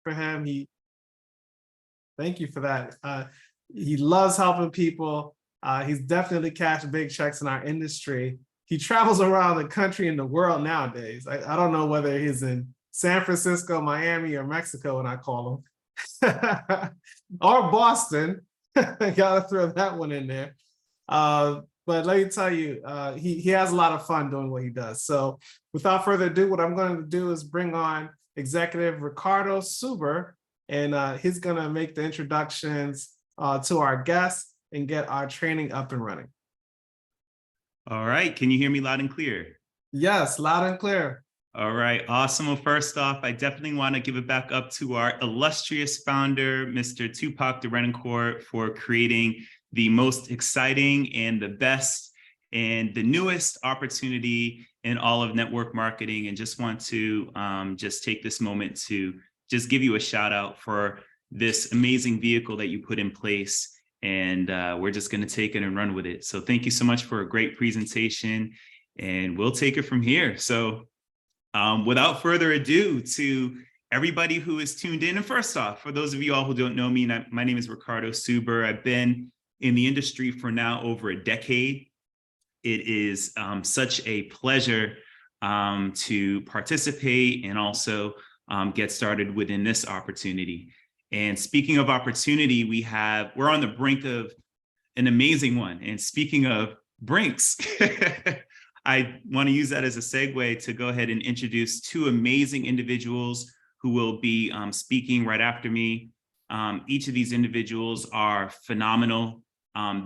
for him. Thank you for that. He loves helping people. He's definitely cashed big checks in our industry. He travels around the country and the world nowadays. I don't know whether he's in San Francisco, Miami, or Mexico when I call him, or Boston. Gotta throw that one in there. But let me tell you, he has a lot of fun doing what he does. So without further ado, what I'm going to do is bring on Executive Ricardo Suber, and he's going to make the introductions to our guests and get our training up and running. All right. Can you hear me loud and clear? Yes, loud and clear. All right. Awesome. Well, first off, I definitely want to give it back up to our illustrious founder, Mr. Tupac Derencourt, for creating the most exciting and the best and the newest opportunity in all of network marketing. And just want to just take this moment to just give you a shout out for this amazing vehicle that you put in place. And we're just going to take it and run with it. So thank you so much for a great presentation, and we'll take it from here. So without further ado, to everybody who is tuned in, and first off, for those of you all who don't know me, my name is Ricardo Suber. I've been in the industry for now over a decade. It is such a pleasure to participate and also get started within this opportunity. And speaking of opportunity, we're on the brink of an amazing one. And speaking of Brinks, I want to use that as a segue to go ahead and introduce two amazing individuals who will be speaking right after me. Each of these individuals are phenomenal.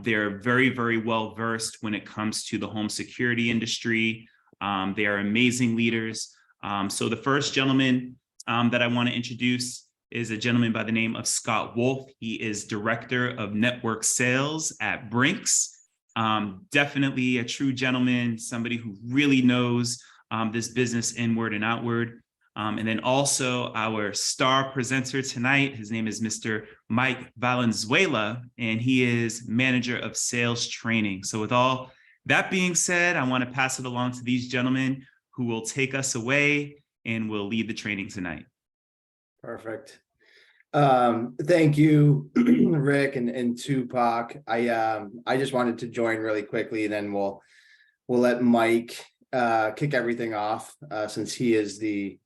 They're very, very well versed when it comes to the home security industry. They are amazing leaders. So the first gentleman that I want to introduce is a gentleman by the name of Scott Wolf. He is Director of Network Sales at Brinks. Definitely a true gentleman, somebody who really knows this business inward and outward. And then also our star presenter tonight, his name is Mr. Mike Valenzuela, and he is Manager of Sales Training. So with all that being said, I want to pass it along to these gentlemen who will take us away and will lead the training tonight. Perfect. Thank you, Rick and Tupac. I just wanted to join really quickly, and then we'll let Mike kick everything off since he is the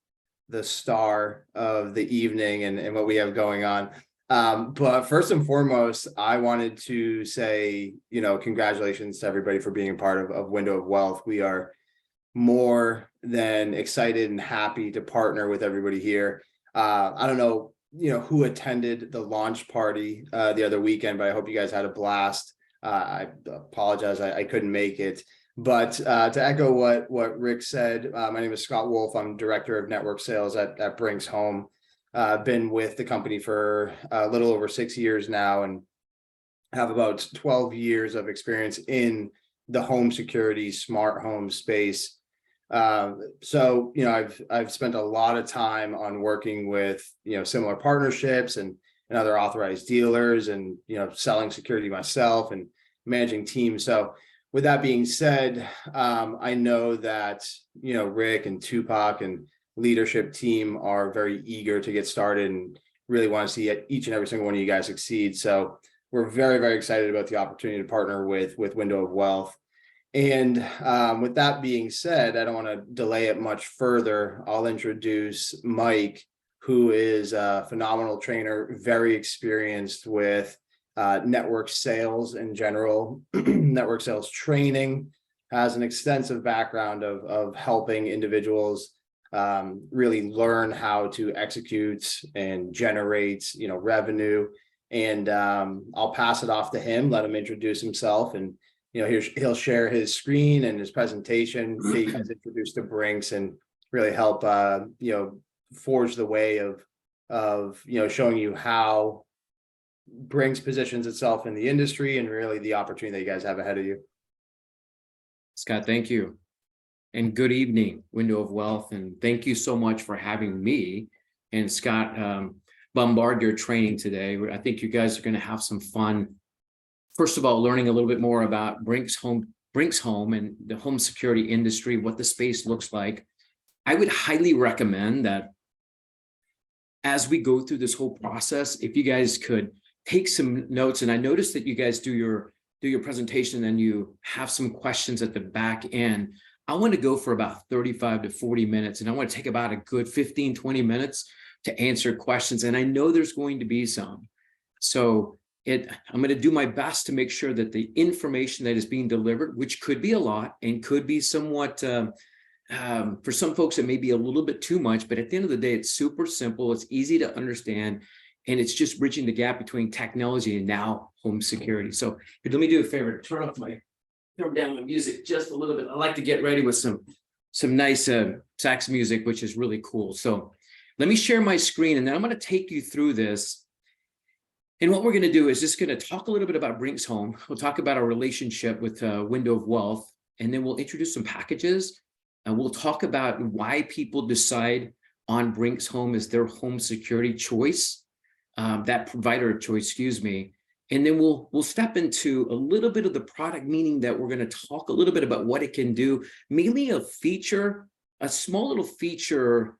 star of the evening and what we have going on. But first and foremost, I wanted to say, congratulations to everybody for being a part of Window of Wealth. We are more than excited and happy to partner with everybody here. I don't know, who attended the launch party the other weekend, but I hope you guys had a blast. I apologize, I couldn't make it. But to echo what Rick said, my name is Scott Wolf. I'm Director of Network Sales at Brinks Home. Been with the company for a little over 6 years now, and have about 12 years of experience in the home security, smart home space. So, I've spent a lot of time on working with, similar partnerships and other authorized dealers, and, selling security myself and managing teams. So with that being said, I know that, Rick and Tupac and leadership team are very eager to get started and really want to see each and every single one of you guys succeed. So we're very, very excited about the opportunity to partner with Window of Wealth. And with that being said, I don't want to delay it much further. I'll introduce Mike, who is a phenomenal trainer, very experienced with network sales in general, network sales training, has an extensive background of helping individuals really learn how to execute and generate, revenue. And I'll pass it off to him, let him introduce himself, and he'll share his screen and his presentation, get you guys introduced to Brinks, and really help forge the way of showing you how Brinks positions itself in the industry and really the opportunity that you guys have ahead of you. Scott, thank you. And good evening, Window of Wealth. And thank you so much for having me and Scott bombard your training today. I think you guys are going to have some fun. First of all, learning a little bit more about Brinks Home and the home security industry, what the space looks like. I would highly recommend that as we go through this whole process, if you guys could take some notes, and I noticed that you guys do your presentation and you have some questions at the back end. I want to go for about 35 to 40 minutes, and I want to take about a good 15, 20 minutes to answer questions. And I know there's going to be some. So I'm going to do my best to make sure that the information that is being delivered, which could be a lot and could be somewhat, for some folks, it may be a little bit too much, but at the end of the day, it's super simple. It's easy to understand. And it's just bridging the gap between technology and now home security. So let me do a favor, turn down my music just a little bit. I like to get ready with some nice sax music, which is really cool. So let me share my screen, and then I'm going to take you through this. And what we're going to do is just going to talk a little bit about Brinks Home. We'll talk about our relationship with Window of Wealth, and then we'll introduce some packages, and we'll talk about why people decide on Brinks Home as their home security choice. That provider of choice, excuse me. And then we'll step into a little bit of the product, meaning that we're going to talk a little bit about what it can do, mainly a small little feature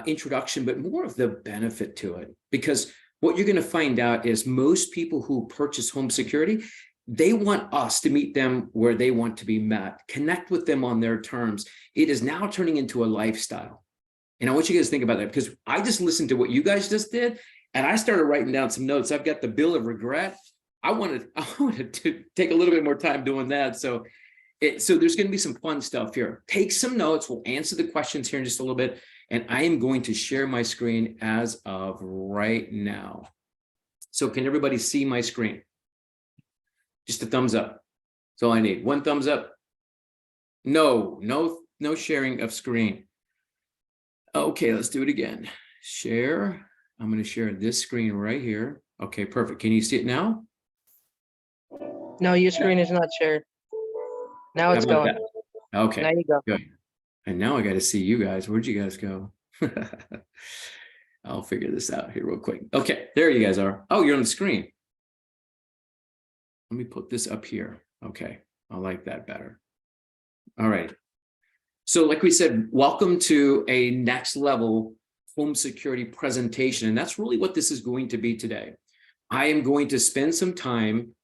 introduction, but more of the benefit to it. Because what you're going to find out is most people who purchase home security, they want us to meet them where they want to be met, connect with them on their terms. It is now turning into a lifestyle. And I want you guys to think about that, because I just listened to what you guys just did, and I started writing down some notes. I've got the bill of regret. I wanted to take a little bit more time doing that. So there's going to be some fun stuff here. Take some notes. We'll answer the questions here in just a little bit. And I am going to share my screen as of right now. So can everybody see my screen? Just a thumbs up. That's all I need. One thumbs up. No sharing of screen. Okay, let's do it again. Share. I'm going to share this screen right here. Okay, perfect. Can you see it now? No, your screen is not shared. Now it's How about going. that? Okay. Now you go. Good. And now I got to see you guys. Where'd you guys go? I'll figure this out here real quick. Okay, there you guys are. Oh, you're on the screen. Let me put this up here. Okay, I like that better. All right. So like we said, welcome to a next level home security presentation. And that's really what this is going to be today. I am going to spend some time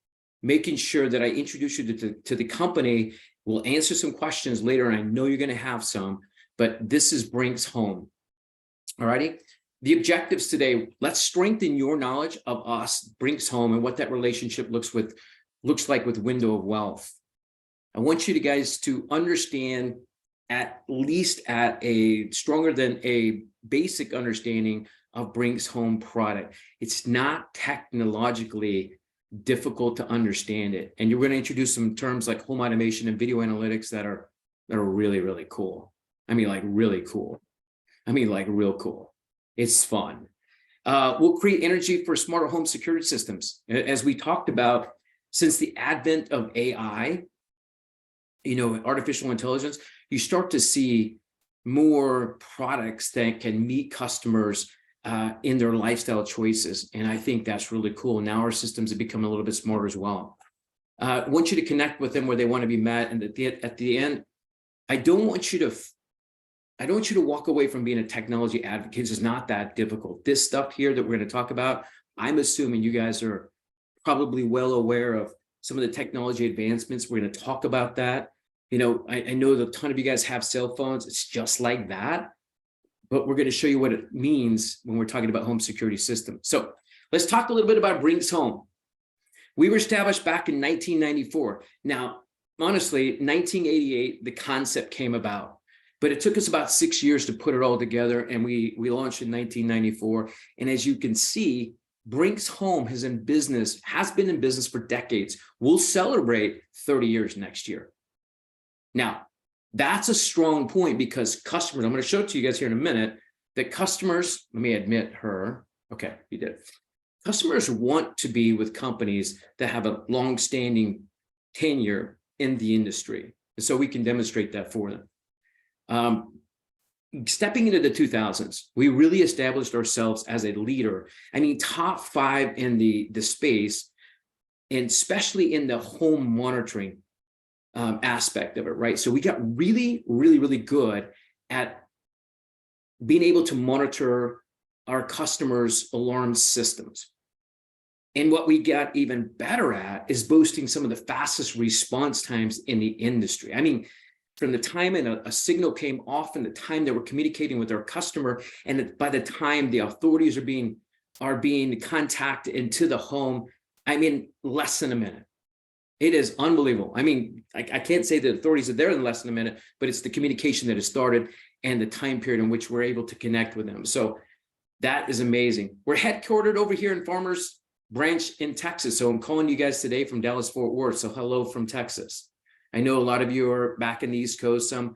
making sure that I introduce you to the company. We'll answer some questions later, and I know you're going to have some, but this is Brinks Home. All righty. The objectives today, let's strengthen your knowledge of us, Brinks Home, and what that relationship looks like with Window of Wealth. I want you guys to understand, at least at a stronger than a basic understanding of Brinks Home product. It's not technologically difficult to understand it. And you're going to introduce some terms like home automation and video analytics that are really, really cool. I mean, like really cool. I mean, like real cool. It's fun. We'll create energy for smarter home security systems. As we talked about, since the advent of AI, artificial intelligence, you start to see more products that can meet customers in their lifestyle choices. And I think that's really cool. Now our systems have become a little bit smarter as well. I want you to connect with them where they want to be met. And at the end, I don't want you to walk away from being a technology advocate. It's not that difficult. This stuff here that we're going to talk about, I'm assuming you guys are probably well aware of some of the technology advancements. We're going to talk about that. I know that a ton of you guys have cell phones. It's just like that. But we're going to show you what it means when we're talking about home security systems. So let's talk a little bit about Brinks Home. We were established back in 1994. Now, honestly, 1988, the concept came about, but it took us about 6 years to put it all together. And we launched in 1994. And as you can see, Brinks Home has been in business for decades. We'll celebrate 30 years next year. Now, that's a strong point because customers, I'm going to show it to you guys here in a minute, that customers, let me admit her. Okay, you did. Customers want to be with companies that have a long-standing tenure in the industry. And so we can demonstrate that for them. Stepping into the 2000s, we really established ourselves as a leader. I mean, top 5 in the space, and especially in the home monitoring aspect of it, right? So we got really, really, really good at being able to monitor our customers' alarm systems. And what we got even better at is boasting some of the fastest response times in the industry. I mean, from the time a signal came off and the time that we're communicating with our customer, and by the time the authorities are being contacted into the home, I mean, less than a minute. It is unbelievable. I mean, I can't say the authorities are there in less than a minute, but it's the communication that has started and the time period in which we're able to connect with them. So that is amazing. We're headquartered over here in Farmers Branch in Texas. So I'm calling you guys today from Dallas, Fort Worth. So hello from Texas. I know a lot of you are back in the East Coast, some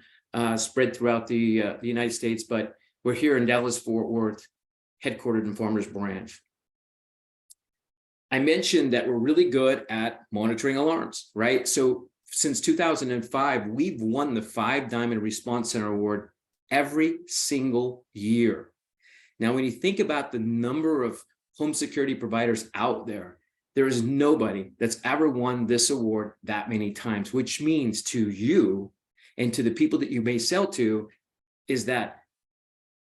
spread throughout the United States, but we're here in Dallas, Fort Worth, headquartered in Farmers Branch. I mentioned that we're really good at monitoring alarms, right? So since 2005, we've won the 5 Diamond Response Center Award every single year. Now, when you think about the number of home security providers out there, there is nobody that's ever won this award that many times, which means to you and to the people that you may sell to is that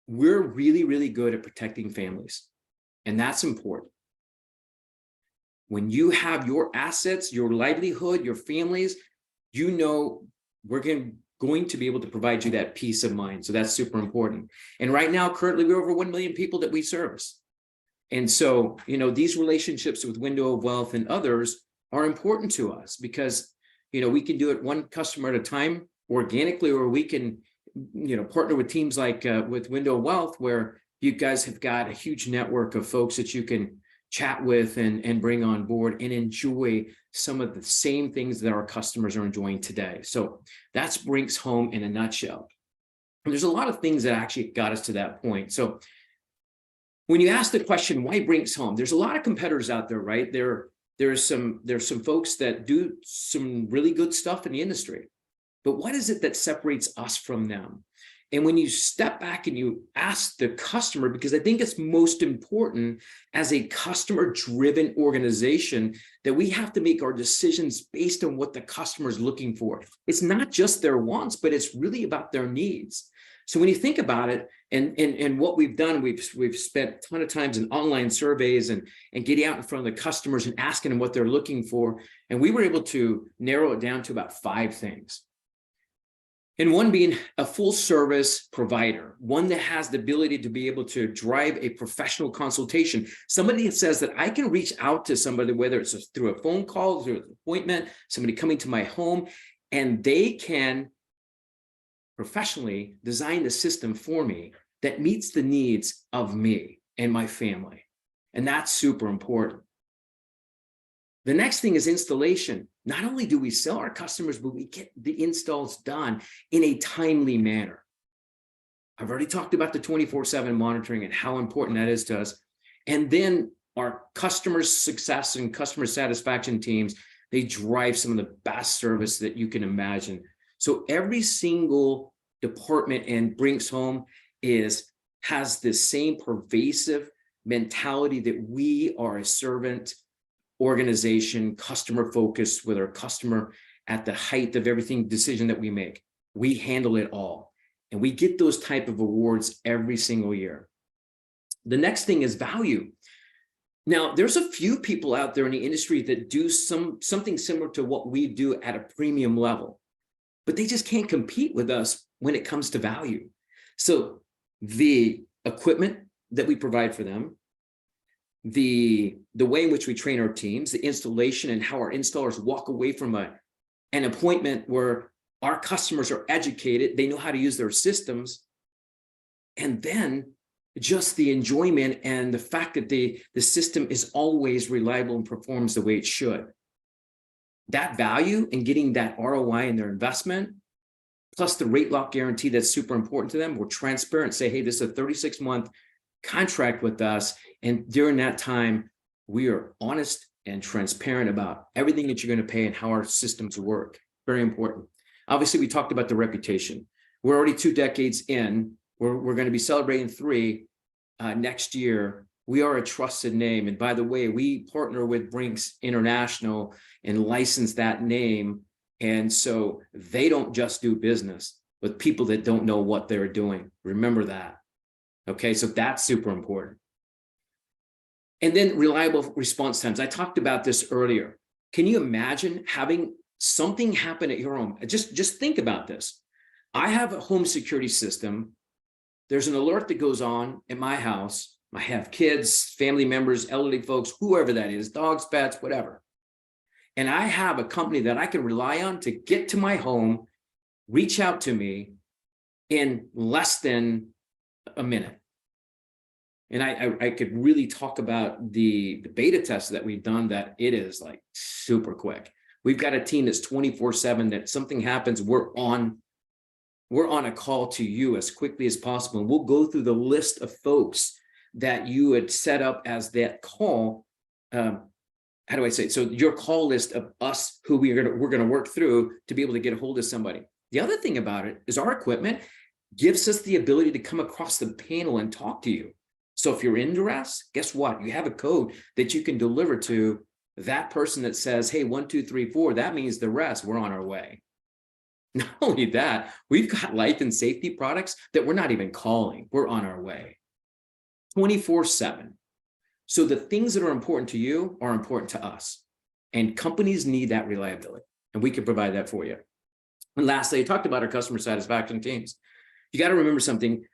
we're really, really good at protecting families. And that's important. When you have your assets, your livelihood, your families, you know we're going to be able to provide you that peace of mind. So that's super important. And right now, currently, we're over 1 million people that we service. And so, you know, these relationships with Window of Wealth and others are important to us because, you know, we can do it one customer at a time organically, or we can, you know, partner with teams like with Window of Wealth, where you guys have got a huge network of folks that you can chat with and bring on board and enjoy some of the same things that our customers are enjoying today. So that's Brinks Home in a nutshell. And there's a lot of things that actually got us to that point. So when you ask the question, why Brinks Home? There's a lot of competitors out there, right? There's some folks that do some really good stuff in the industry. But what is it that separates us from them? And when you step back and you ask the customer, because I think it's most important as a customer-driven organization that we have to make our decisions based on what the customer is looking for. It's not just their wants, but it's really about their needs. So when you think about it, and what we've done, we've spent a ton of times in online surveys and getting out in front of the customers and asking them what they're looking for. And we were able to narrow it down to about 5 things. And one being a full service provider, one that has the ability to be able to drive a professional consultation. Somebody that says that I can reach out to somebody, whether it's through a phone call, through an appointment, somebody coming to my home, and they can professionally design the system for me that meets the needs of me and my family. And that's super important. The next thing is installation. Not only do we sell our customers, but we get the installs done in a timely manner. I've already talked about the 24/7 monitoring and how important that is to us. And then our customer success and customer satisfaction teams, they drive some of the best service that you can imagine. So every single department in Brinks Home has this same pervasive mentality that we are a servant organization, customer focused, with our customer at the height of everything decision that we make. We handle it all. And we get those type of awards every single year. The next thing is value. Now, there's a few people out there in the industry that do something similar to what we do at a premium level, but they just can't compete with us when it comes to value. So the equipment that we provide for them, the way in which we train our teams, the installation, and how our installers walk away from an appointment where our customers are educated, they know how to use their systems, and then just the enjoyment and the fact that the system is always reliable and performs the way it should. That value and getting that ROI in their investment, plus the rate lock guarantee that's super important to them. We're transparent, say, hey, this is a 36-month contract with us. And during that time, we are honest and transparent about everything that you're going to pay and how our systems work. Very important. Obviously, we talked about the reputation. We're already 2 decades in. We're going to be celebrating 3 next year. We are a trusted name. And by the way, we partner with Brinks International and license that name. And so they don't just do business with people that don't know what they're doing. Remember that. Okay, so that's super important. And then reliable response times. I talked about this earlier. Can you imagine having something happen at your home? Just think about this. I have a home security system. There's an alert that goes on at my house. I have kids, family members, elderly folks, whoever that is, dogs, pets, whatever. And I have a company that I can rely on to get to my home, reach out to me in less than a minute. And I could really talk about the beta tests that we've done, that it is like super quick. We've got a team that's 24/7, that something happens, we're on a call to you as quickly as possible. And we'll go through the list of folks that you had set up as that call. How do I say it? So your call list of us who we're gonna work through to be able to get a hold of somebody. The other thing about it is our equipment gives us the ability to come across the panel and talk to you. So if you're in duress, guess what? You have a code that you can deliver to that person that says, hey, 1, 2, 3, 4, that means the rest, we're on our way. Not only that, we've got life and safety products that we're not even calling, we're on our way. 24/7. So the things that are important to you are important to us. And companies need that reliability, and we can provide that for you. And lastly, I talked about our customer satisfaction teams. You got to remember something.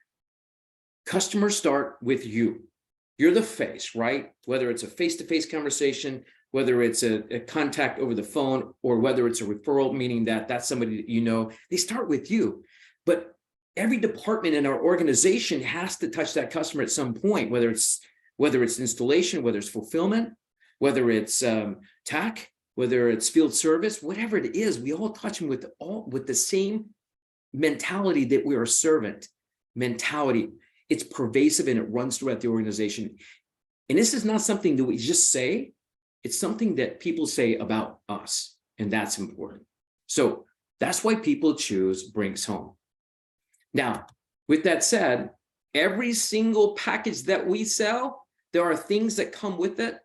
Customers start with you. You're the face, right? Whether it's a face-to-face conversation, whether it's a contact over the phone, or whether it's a referral, meaning that that's somebody that you know, they start with you. But every department in our organization has to touch that customer at some point, whether it's installation, whether it's fulfillment, whether it's tech, whether it's field service, whatever it is, we all touch them with the same mentality, that we're a servant mentality. It's pervasive and it runs throughout the organization. And this is not something that we just say, it's something that people say about us, and that's important. So that's why people choose Brinks Home. Now, with that said, every single package that we sell, there are things that come with it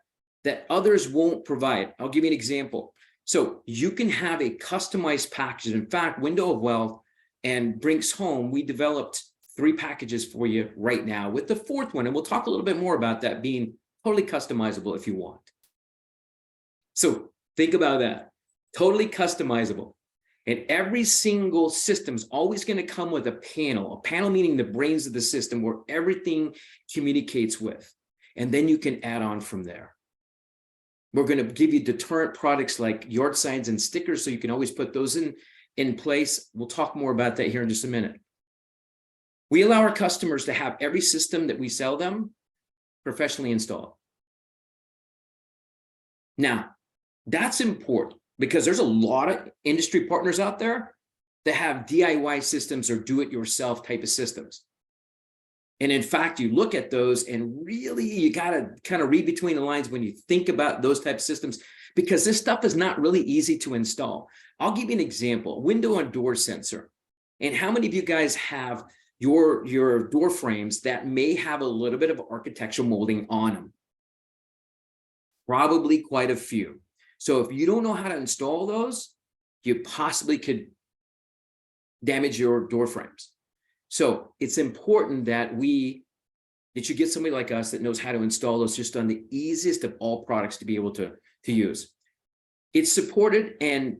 that others won't provide. I'll give you an example. So you can have a customized package. In fact, Window of Wealth and Brinks Home, we developed 3 packages for you right now, with the 4th one, and we'll talk a little bit more about that being totally customizable if you want. So think about that, totally customizable. And every single system is always going to come with a panel meaning the brains of the system, where everything communicates with, and then you can add on from there. We're going to give you deterrent products like yard signs and stickers, so you can always put those in place. We'll talk more about that here in just a minute. We allow our customers to have every system that we sell them professionally installed. Now, that's important because there's a lot of industry partners out there that have DIY systems or do-it-yourself type of systems. And in fact, you look at those and really you got to kind of read between the lines when you think about those type of systems, because this stuff is not really easy to install. I'll give you an example, window and door sensor. And how many of you guys have your door frames that may have a little bit of architectural molding on them? Probably quite a few. So if you don't know how to install those, you possibly could damage your door frames. So it's important that you get somebody like us that knows how to install those just on the easiest of all products to be able to use. It's supported and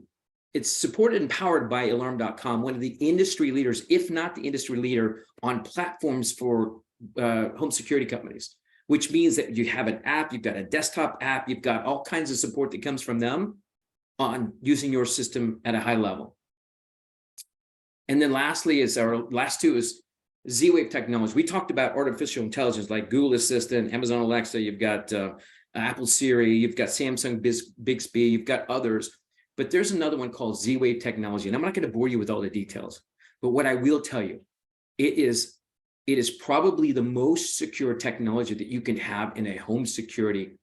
powered by alarm.com, one of the industry leaders, if not the industry leader, on platforms for home security companies, which means that you have an app, you've got a desktop app, you've got all kinds of support that comes from them on using your system at a high level. And then lastly is our last 2 is Z-Wave technology. We talked about artificial intelligence like Google Assistant, Amazon Alexa, you've got Apple Siri, you've got Samsung Bixby, you've got others. But there's another one called Z-Wave technology. And I'm not going to bore you with all the details, but what I will tell you, it is probably the most secure technology that you can have in a home security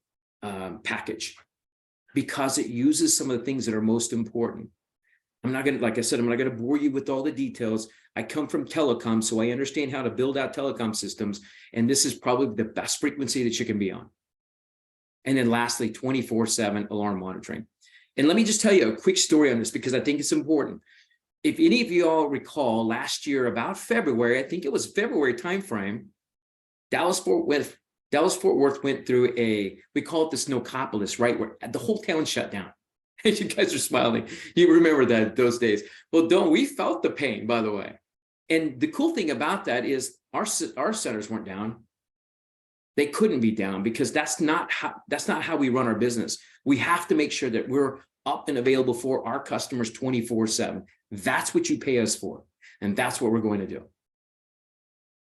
package, because it uses some of the things that are most important. Like I said, I'm not going to bore you with all the details. I come from telecom, so I understand how to build out telecom systems. And this is probably the best frequency that you can be on. And then lastly, 24/7 alarm monitoring. And let me just tell you a quick story on this, because I think it's important. If any of you all recall, last year, about February, I think it was February timeframe, Dallas-Fort Worth went through we call it the Snowcopolis, right? Where the whole town shut down. You guys are smiling. You remember those days. Well, we felt the pain, by the way. And the cool thing about that is our centers weren't down. They couldn't be down because that's not how we run our business. We have to make sure that we're up and available for our customers 24/7. That's what you pay us for. And that's what we're going to do.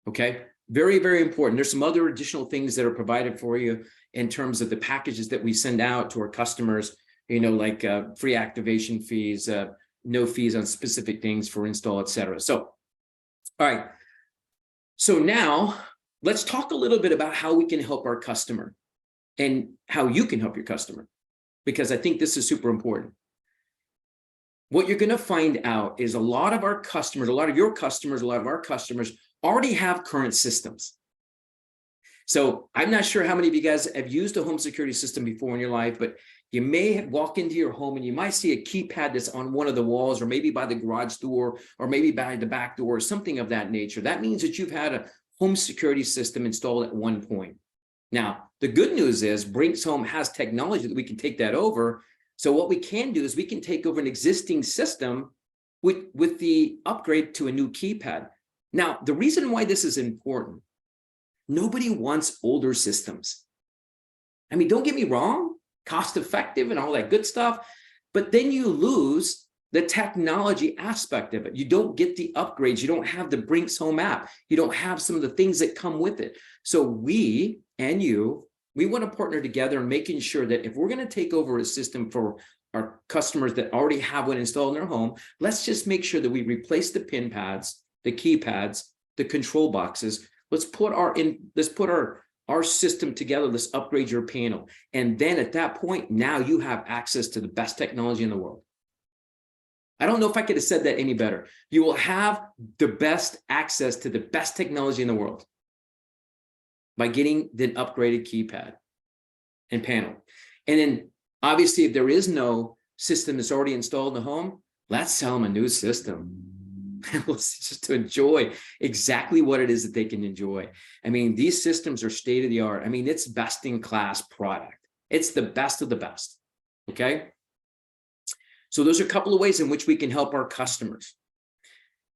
Okay. Very, very important. There's some other additional things that are provided for you in terms of the packages that we send out to our customers, like free activation fees, no fees on specific things for install, et cetera. So, all right. So now let's talk a little bit about how we can help our customer and how you can help your customer, because I think this is super important. What you're going to find out is a lot of our customers, a lot of your customers, a lot of our customers already have current systems. So I'm not sure how many of you guys have used a home security system before in your life, but you may walk into your home and you might see a keypad that's on one of the walls, or maybe by the garage door, or maybe by the back door, or something of that nature. That means that you've had a home security system installed at one point. Now, the good news is Brinks Home has technology that we can take that over. So what we can do is we can take over an existing system with the upgrade to a new keypad. Now, the reason why this is important, nobody wants older systems. I mean, don't get me wrong, cost effective and all that good stuff, but then you lose the technology aspect of it. You don't get the upgrades. You don't have the Brinks Home app. You don't have some of the things that come with it. So we and you, we want to partner together in making sure that if we're going to take over a system for our customers that already have one installed in their home, let's just make sure that we replace the pin pads, the keypads, the control boxes. Let's put our system together. Let's upgrade your panel. And then at that point, now you have access to the best technology in the world. I don't know if I could have said that any better. You will have the best access to the best technology in the world by getting the upgraded keypad and panel. And then obviously, if there is no system that's already installed in the home, let's sell them a new system. Just to enjoy exactly what it is that they can enjoy. I mean, these systems are state of the art. I mean, it's best in class product. It's the best of the best. Okay. So those are a couple of ways in which we can help our customers.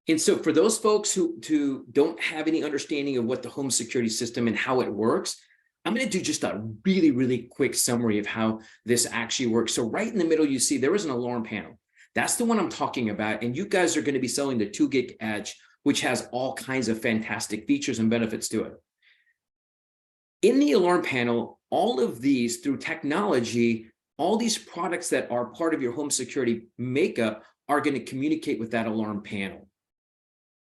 And so for those folks who don't have any understanding of what the home security system and how it works, I'm going to do just a really, really quick summary of how this actually works. So right in the middle, you see there is an alarm panel. That's the one I'm talking about. And you guys are going to be selling the 2 gig Edge, which has all kinds of fantastic features and benefits to it. In the alarm panel, all of these through technology, all these products that are part of your home security makeup are going to communicate with that alarm panel.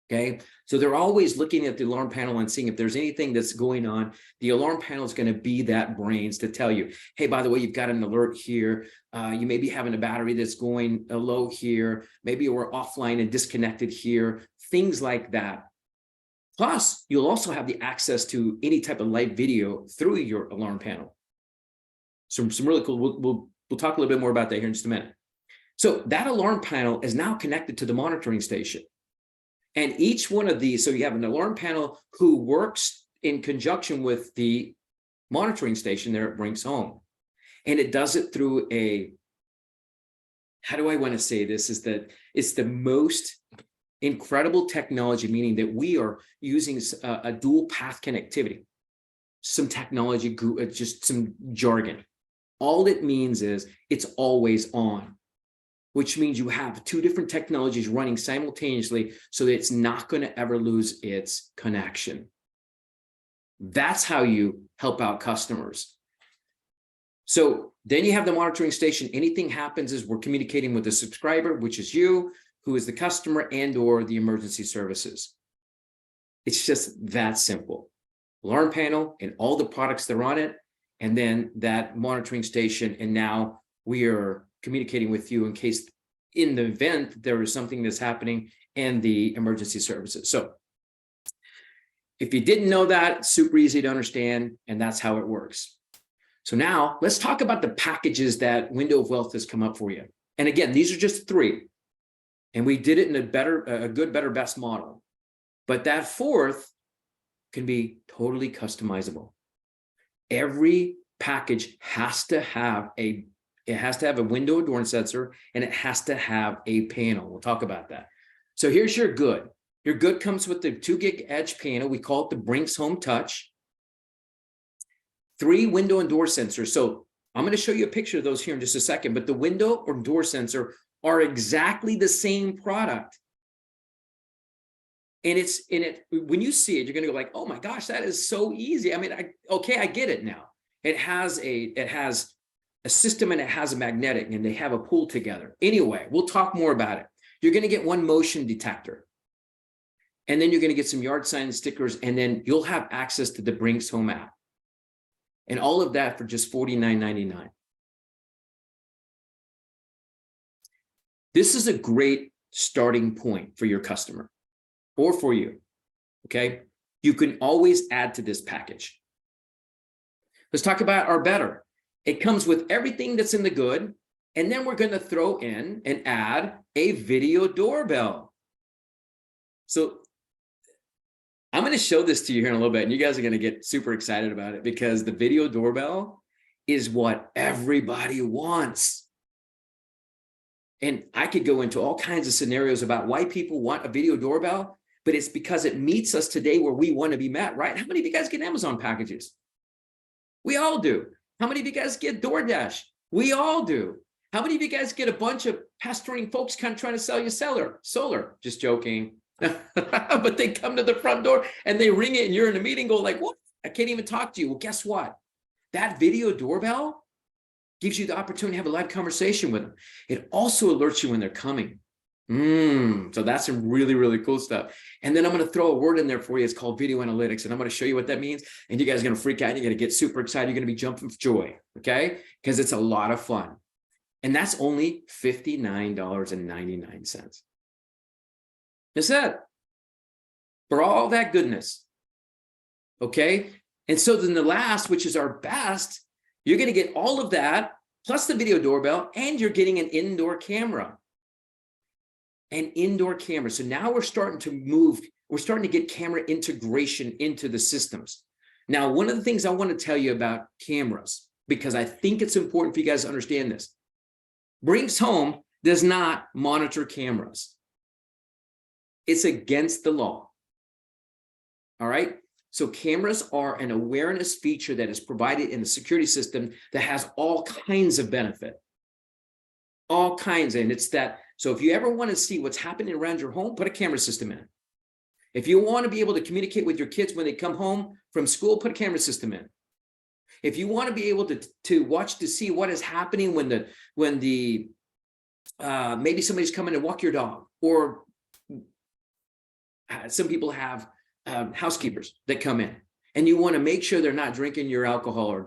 Okay, so they're always looking at the alarm panel and seeing if there's anything that's going on. The alarm panel is going to be that brains to tell you, hey, by the way, you've got an alert here. You may be having a battery that's going low here. Maybe we're offline and disconnected here, things like that. Plus, you'll also have the access to any type of live video through your alarm panel. Some really cool, we'll talk a little bit more about that here in just a minute. So that alarm panel is now connected to the monitoring station. And each one of these, so you have an alarm panel who works in conjunction with the monitoring station there at Brinks Home. And it does it through how do I want to say this, is that it's the most incredible technology, meaning that we are using a dual path connectivity, some technology, just some jargon. All it means is it's always on, which means you have 2 different technologies running simultaneously so that it's not going to ever lose its connection. That's how you help out customers. So then you have the monitoring station. Anything happens is we're communicating with the subscriber, which is you, who is the customer, and or the emergency services. It's just that simple. Alarm panel and all the products that are on it, and then that monitoring station. And now we are communicating with you in case in the event there is something that's happening, and the emergency services. So if you didn't know that, it's super easy to understand, and that's how it works. So now let's talk about the packages that Window of Wealth has come up for you. And again, these are just 3, and we did it in a good, better, best model. But that 4th can be totally customizable. Every package has to have a window door sensor, and it has to have a panel. We'll talk about that. So here's your good. Your good comes with the 2 gig edge panel. We call it the Brinks Home Touch. 3 window and door sensors. So I'm going to show you a picture of those here in just a second, but the window or door sensor are exactly the same product. And when you see it, you're going to go like, oh my gosh, that is so easy. I mean, I get it now. It has a system, and it has a magnetic, and they have a pull together. Anyway, we'll talk more about it. You're going to get one motion detector, and then you're going to get some yard sign stickers, and then you'll have access to the Brinks Home app. And all of that for just $49.99. This is a great starting point for your customer or for you, okay? You can always add to this package. Let's talk about our better. It comes with everything that's in the good, and then we're going to throw in and add a video doorbell. So I'm going to show this to you here in a little bit, and you guys are going to get super excited about it, because the video doorbell is what everybody wants. And I could go into all kinds of scenarios about why people want a video doorbell, but it's because it meets us today where we want to be met, right? How many of you guys get Amazon packages? We all do. How many of you guys get DoorDash? We all do. How many of you guys get a bunch of pastoring folks kind of trying to sell you solar? Just joking. But they come to the front door and they ring it, and you're in a meeting going like, what? I can't even talk to you. Well, guess what? That video doorbell gives you the opportunity to have a live conversation with them. It also alerts you when they're coming. So that's some really, really cool stuff. And then I'm going to throw a word in there for you. It's called video analytics. And I'm going to show you what that means. And you guys are going to freak out. You're going to get super excited. You're going to be jumping for joy. Okay. Because it's a lot of fun. And that's only $59.99. That's it. For all that goodness. Okay. And so then the last, which is our best, you're going to get all of that plus the video doorbell, and you're getting an indoor camera. An indoor camera. So now we're starting to get camera integration into the systems. Now, one of the things I want to tell you about cameras, because I think it's important for you guys to understand this. Brinks Home does not monitor cameras. It's against the law. All right. So cameras are an awareness feature that is provided in the security system that has all kinds of benefit. All kinds. And it's that. So if you ever want to see what's happening around your home, put a camera system in. If you want to be able to communicate with your kids when they come home from school, put a camera system in. If you want to be able to watch to see what is happening when maybe somebody's coming to walk your dog, or some people have housekeepers that come in, and you want to make sure they're not drinking your alcohol or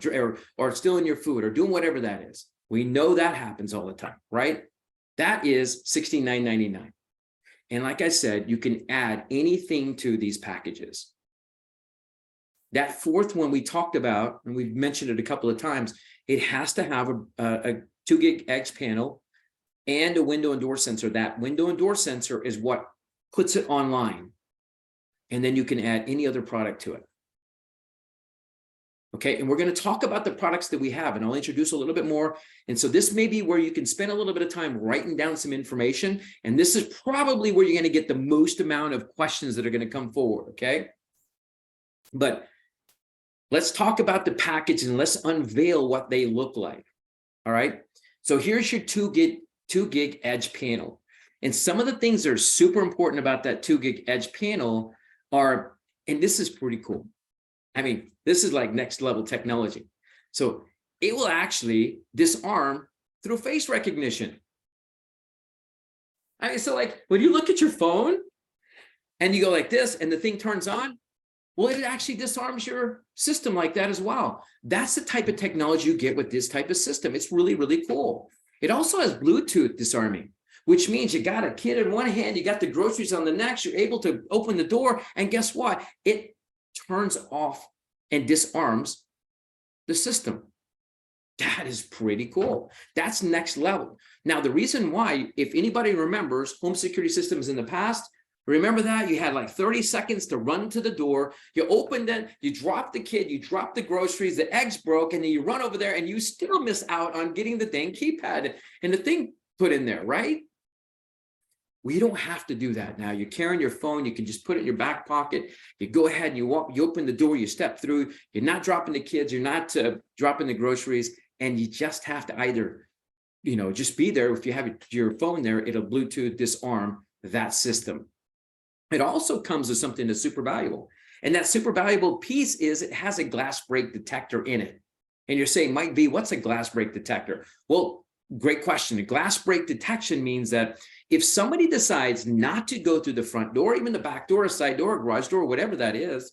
stealing your food or doing whatever that is. We know that happens all the time, right? That is $69.99. And like I said, you can add anything to these packages. That fourth one we talked about, and we've mentioned it a couple of times, it has to have a 2 gig edge panel and a window and door sensor. That window and door sensor is what puts it online. And then you can add any other product to it. Okay, and we're going to talk about the products that we have, and I'll introduce a little bit more. And so this may be where you can spend a little bit of time writing down some information. And this is probably where you're going to get the most amount of questions that are going to come forward. Okay, but let's talk about the package and let's unveil what they look like. All right, so here's your 2 gig edge panel. And some of the things that are super important about that 2 gig edge panel are, and this is pretty cool. I mean, this is like next level technology. So it will actually disarm through face recognition. I mean, so like when you look at your phone and you go like this and the thing turns on, well, it actually disarms your system like that as well. That's the type of technology you get with this type of system. It's really, really cool. It also has Bluetooth disarming, which means you got a kid in one hand, you got the groceries on the next, you're able to open the door, and guess what? It turns off and disarms the system. That is pretty cool. That's next level. Now, the reason why, if anybody remembers home security systems in the past, Remember that? You had like 30 seconds to run to the door. You opened it, you dropped the kid, you dropped the groceries, the eggs broke, and then you run over there and you still miss out on getting the dang keypad and the thing put in there, right? Well, you don't have to do that now. You're carrying your phone. You can just put it in your back pocket. You go ahead and you walk, you open the door, you step through. You're not dropping the kids. You're not dropping the groceries. And you just have to either, just be there. If you have your phone there, it'll Bluetooth disarm that system. It also comes with something that's super valuable. And that super valuable piece is it has a glass break detector in it. And you're saying, Mike V, what's a glass break detector? Well, great question. A glass break detection means that if somebody decides not to go through the front door, even the back door, side door, garage door, whatever that is,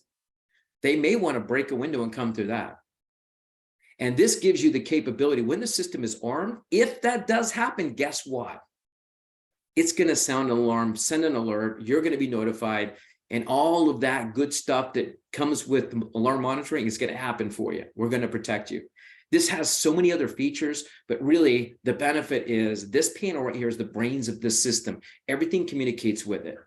they may want to break a window and come through that. And this gives you the capability when the system is armed. If that does happen, guess what? It's going to sound an alarm, send an alert, you're going to be notified, and all of that good stuff that comes with alarm monitoring is going to happen for you. We're going to protect you. This has so many other features, but really the benefit is this panel right here is the brains of this system. Everything communicates with it.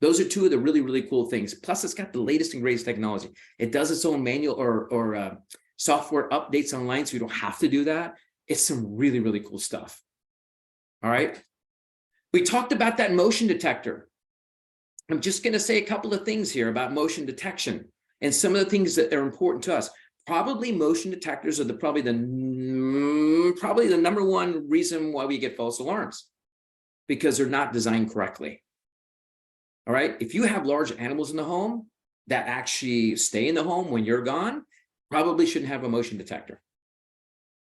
Those are two of the really, really cool things. Plus, it's got the latest and greatest technology. It does its own manual or software updates online, so you don't have to do that. It's some really, really cool stuff. All right. We talked about that motion detector. I'm just going to say a couple of things here about motion detection and some of the things that are important to us. Probably motion detectors are probably the number one reason why we get false alarms, because they're not designed correctly. All right. If you have large animals in the home that actually stay in the home when you're gone, probably shouldn't have a motion detector.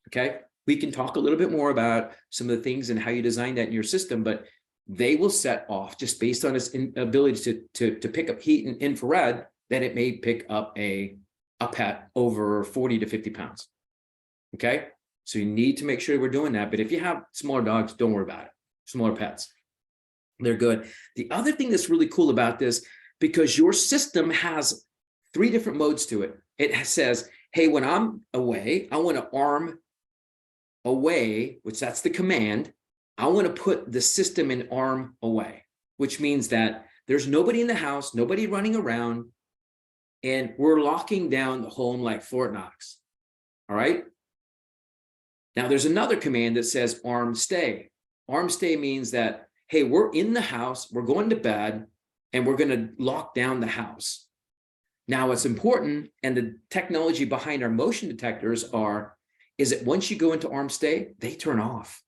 Okay. We can talk a little bit more about some of the things and how you design that in your system, but they will set off just based on its ability to pick up heat and infrared, that it may pick up a pet over 40 to 50 pounds. Okay. So you need to make sure we're doing that. But if you have smaller dogs, don't worry about it. Smaller pets, they're good. The other thing that's really cool about this, because your system has 3 different modes to it. It says, hey, when I'm away, I want to arm away, which that's the command. I want to put the system in arm away, which means that there's nobody in the house, nobody running around, and we're locking down the home like Fort Knox. All right. Now there's another command that says arm stay. Arm stay means that, hey, we're in the house, we're going to bed, and we're going to lock down the house. Now what's important, and the technology behind our motion detectors is that once you go into arm stay, they turn off.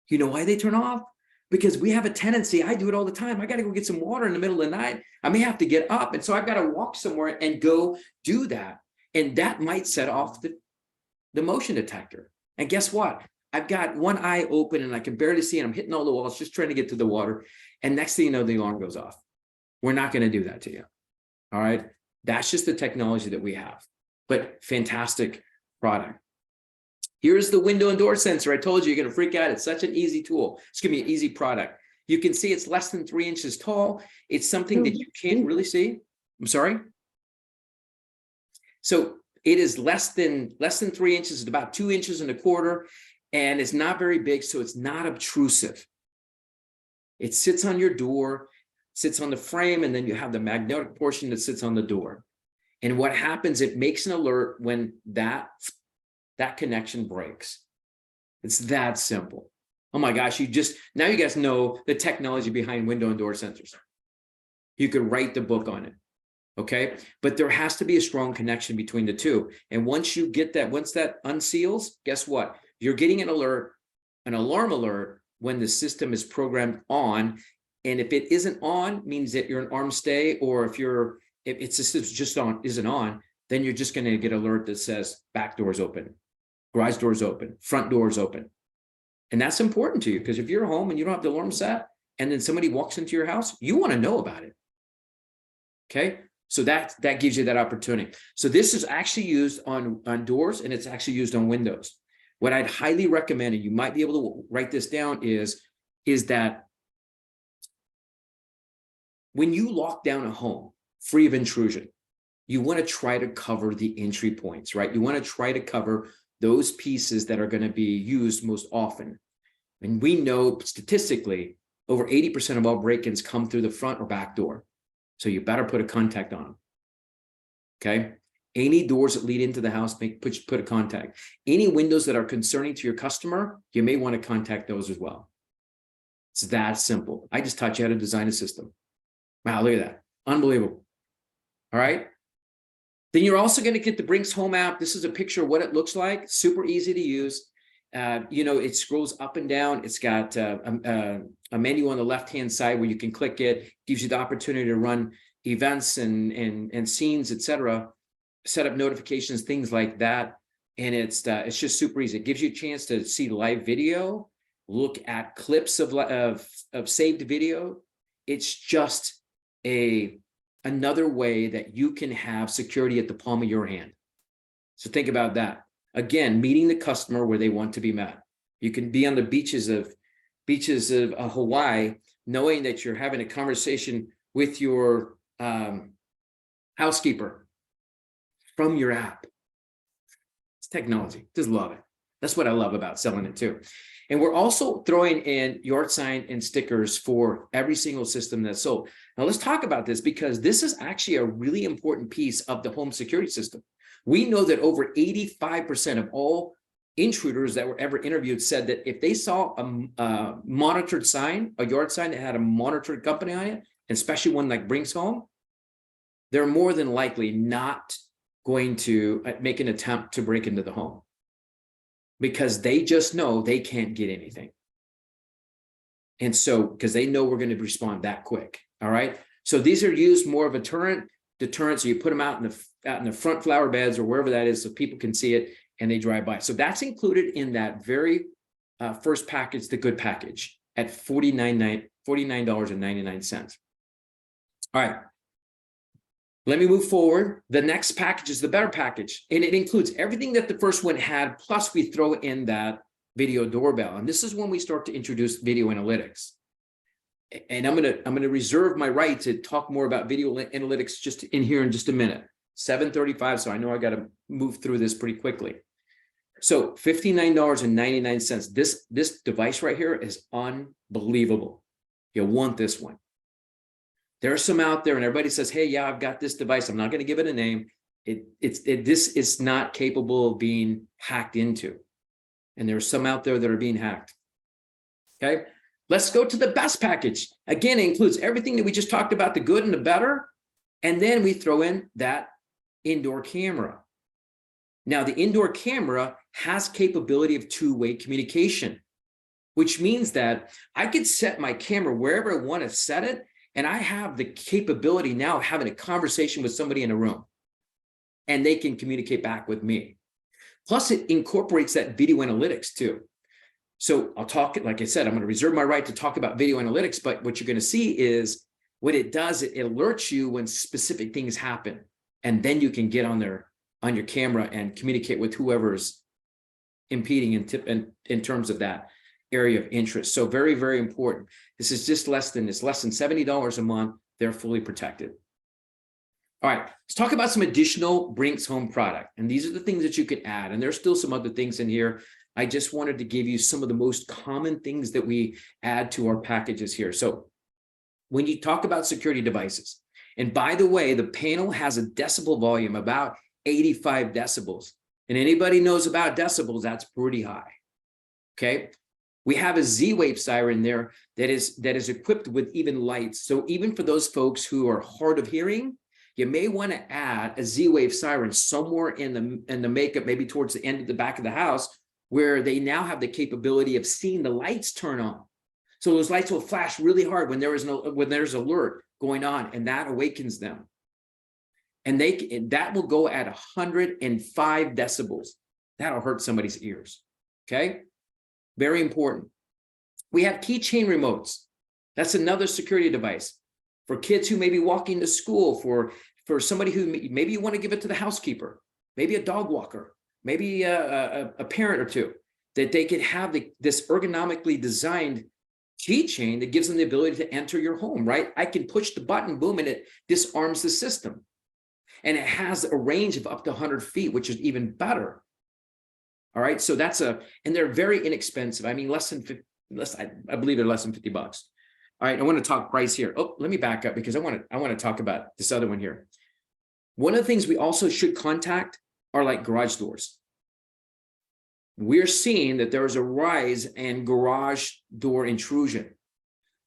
You know why they turn off? Because we have a tendency, I do it all the time. I got to go get some water in the middle of the night. I may have to get up. And so I've got to walk somewhere and go do that. And that might set off the motion detector. And guess what? I've got one eye open and I can barely see, and I'm hitting all the walls, just trying to get to the water. And next thing you know, the alarm goes off. We're not going to do that to you. All right. That's just the technology that we have, but fantastic product. Here's the window and door sensor. I told you, you're going to freak out. It's such an easy tool. It's going to be an easy product. You can see it's less than 3 inches tall. It's something that you can't really see. I'm sorry. So it is less than 3 inches. It's about 2 inches and a quarter, and it's not very big. So it's not obtrusive. It sits on your door, sits on the frame, and then you have the magnetic portion that sits on the door. And what happens, it makes an alert when that connection breaks. It's that simple. Oh my gosh, now you guys know the technology behind window and door sensors. You could write the book on it. Okay. But there has to be a strong connection between the two. And once that unseals, guess what? You're getting an alarm alert when the system is programmed on. And if it isn't on, means that you're in arm stay, or if it's just isn't on, then you're just going to get an alert that says back doors open, garage doors open, front doors open. And that's important to you, because if you're home and you don't have the alarm set and then somebody walks into your house, you want to know about it. Okay. So that gives you that opportunity. So this is actually used on doors, and it's actually used on windows. What I'd highly recommend, and you might be able to write this down, is that when you lock down a home free of intrusion, you want to try to cover the entry points, right? You want to try to cover those pieces that are going to be used most often. And we know statistically Over 80% of all break-ins come through the front or back door. So you better put a contact on them. Okay. Any doors that lead into the house, put a contact. Any windows that are concerning to your customer, you may want to contact those as well. It's that simple. I just taught you how to design a system. Wow, look at that. Unbelievable. All right. Then you're also going to get the Brinks Home app. This is a picture of what it looks like. Super easy to use. It scrolls up and down. It's got a menu on the left-hand side where you can click it. Gives you the opportunity to run events and scenes, etc. Set up notifications, things like that. And it's just super easy. It gives you a chance to see live video, look at clips of saved video. It's just another way that you can have security at the palm of your hand. So think about that. Again, meeting the customer where they want to be met. You can be on the beaches of Hawaii, knowing that you're having a conversation with your housekeeper from your app. It's technology. Just love it. That's what I love about selling it too. And we're also throwing in yard sign and stickers for every single system that's sold. Now let's talk about this, because this is actually a really important piece of the home security system. We know that over 85% of all intruders that were ever interviewed said that if they saw a monitored sign, a yard sign that had a monitored company on it, especially one like Brinks Home, they're more than likely not going to make an attempt to break into the home, because they just know they can't get anything. And so, because they know we're going to respond that quick. All right. So these are used more of a deterrent. So you put them out in the front flower beds or wherever that is, so people can see it and they drive by. So that's included in that very first package, the good package, at $49.99. All right. Let me move forward. The next package is the better package, and it includes everything that the first one had, plus we throw in that video doorbell. And this is when we start to introduce video analytics. And I'm gonna reserve my right to talk more about video analytics just in here in just a minute. 7:35, so I know I got to move through this pretty quickly. So $59.99. This device right here is unbelievable. You'll want this one. There are some out there, and everybody says, "Hey, yeah, I've got this device. I'm not going to give it a name. This is not capable of being hacked into." And there are some out there that are being hacked. Okay, let's go to the best package. Again, it includes everything that we just talked about, the good and the better. And then we throw in that indoor camera. Now, the indoor camera has capability of two-way communication, which means that I could set my camera wherever I want to set it, and I have the capability now of having a conversation with somebody in a room, and they can communicate back with me. Plus, it incorporates that video analytics too. So I'll talk, like I said, I'm going to reserve my right to talk about video analytics, but what you're going to see is what it does, it alerts you when specific things happen. And then you can get on your camera and communicate with whoever's impeding in terms of that area of interest. So very, very important. This is just less than $70 a month. They're fully protected. All right, let's talk about some additional Brinks Home product. And these are the things that you could add. And there's still some other things in here. I just wanted to give you some of the most common things that we add to our packages here. So when you talk about security devices, and by the way, the panel has a decibel volume about 85 decibels. And anybody knows about decibels, that's pretty high. Okay. We have a Z-Wave siren there that is equipped with even lights. So even for those folks who are hard of hearing, you may want to add a Z-Wave siren somewhere in the makeup, maybe towards the end of the back of the house, where they now have the capability of seeing the lights turn on. So those lights will flash really hard when there's alert going on, and that awakens them. And that will go at 105 decibels. That'll hurt somebody's ears. Okay. Very important. We have keychain remotes. That's another security device for kids who may be walking to school, for somebody who maybe you want to give it to the housekeeper, maybe a dog walker, maybe a parent or two, that they could have this ergonomically designed keychain that gives them the ability to enter your home, right? I can push the button, boom, and it disarms the system. And it has a range of up to 100 feet, which is even better. All right, so and they're very inexpensive. I mean, I believe they're less than $50. All right, I want to talk price here. Oh, let me back up because I want to talk about this other one here. One of the things we also should contact are like garage doors. We're seeing that there is a rise in garage door intrusion,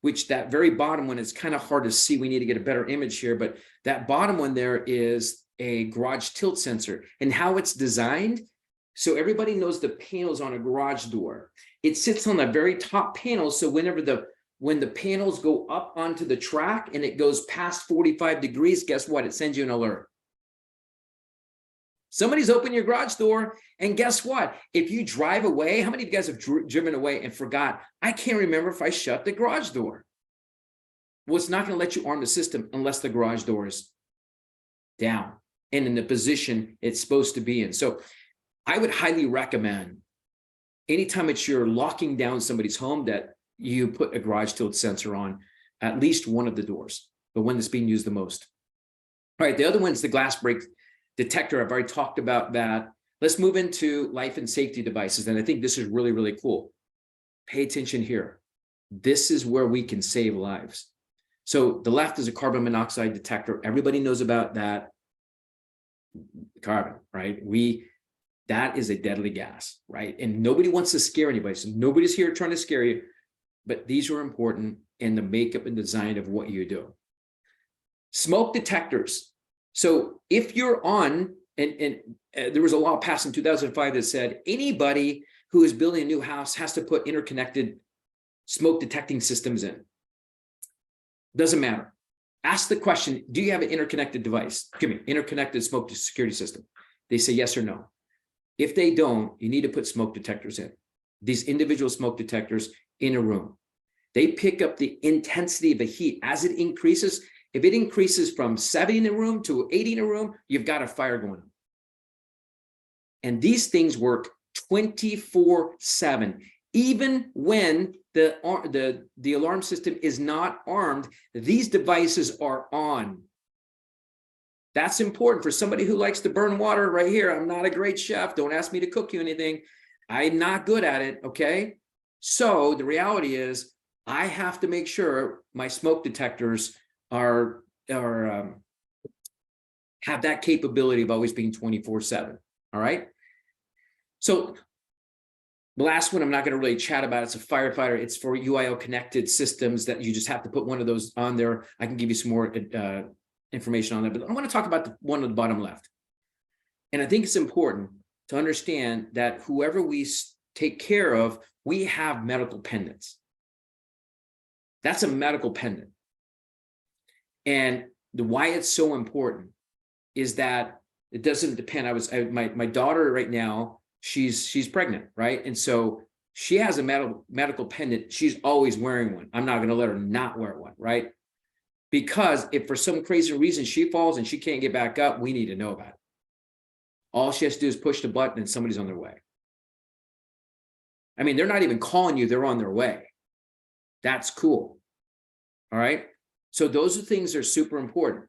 which that very bottom one is kind of hard to see. We need to get a better image here, but that bottom one there is a garage tilt sensor and how it's designed. So everybody knows the panels on a garage door. It sits on the very top panel. So when the panels go up onto the track and it goes past 45 degrees, guess what? It sends you an alert. Somebody's opened your garage door, and guess what? If you drive away, how many of you guys have driven away and forgot, I can't remember if I shut the garage door? Well, it's not going to let you arm the system unless the garage door is down and in the position it's supposed to be in. So I would highly recommend anytime you're locking down somebody's home that you put a garage tilt sensor on at least one of the doors, the one that's being used the most. All right, the other one's the glass break detector. I've already talked about that. Let's move into life and safety devices. And I think this is really, really cool. Pay attention here. This is where we can save lives. So the left is a carbon monoxide detector. Everybody knows about that. Carbon, right? That is a deadly gas, right? And nobody wants to scare anybody. So nobody's here trying to scare you, but these are important in the makeup and design of what you do. Smoke detectors. So if you're on, and there was a law passed in 2005 that said anybody who is building a new house has to put interconnected smoke detecting systems in. Doesn't matter. Ask the question, do you have an interconnected device? Give me interconnected smoke security system. They say yes or no. If they don't, you need to put smoke detectors in. These individual smoke detectors in a room. They pick up the intensity of the heat as it increases. If it increases from 70 in a room to 80 in a room, you've got a fire going on. And these things work 24/7. Even when the alarm system is not armed, these devices are on. That's important for somebody who likes to burn water right here. I'm not a great chef. Don't ask me to cook you anything. I'm not good at it, okay? So the reality is I have to make sure my smoke detectors have that capability of always being 24/7, all right? So the last one I'm not going to really chat about. It's a firefighter. It's for UIO connected systems that you just have to put one of those on there. I can give you some more information on that, but I want to talk about the one on the bottom left. And I think it's important to understand that whoever we take care of, we have medical pendants. That's a medical pendant. And why it's so important is that it doesn't depend. My daughter right now, she's pregnant, right? And so she has a medical pendant. She's always wearing one. I'm not going to let her not wear one, right? Because if for some crazy reason she falls and she can't get back up, we need to know about it. All she has to do is push the button and somebody's on their way. I mean, they're not even calling you, they're on their way. That's cool. All right. So those are things that are super important.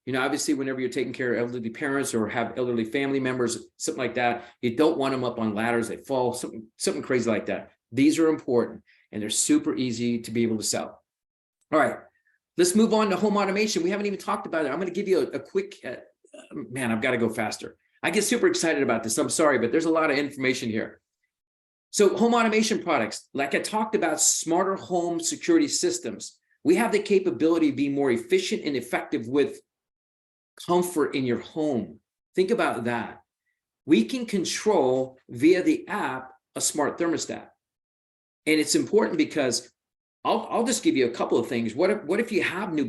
You know, obviously, whenever you're taking care of elderly parents or have elderly family members, something like that, you don't want them up on ladders, they fall, something crazy like that. These are important and they're super easy to be able to sell. All right, let's move on to home automation. We haven't even talked about it. I'm going to give you a quick, man, I've got to go faster. I get super excited about this. I'm sorry, but there's a lot of information here. So home automation products, like I talked about, smarter home security systems. We have the capability of being more efficient and effective with comfort in your home. Think about that. We can control via the app a smart thermostat. And it's important because I'll just give you a couple of things. What if you have new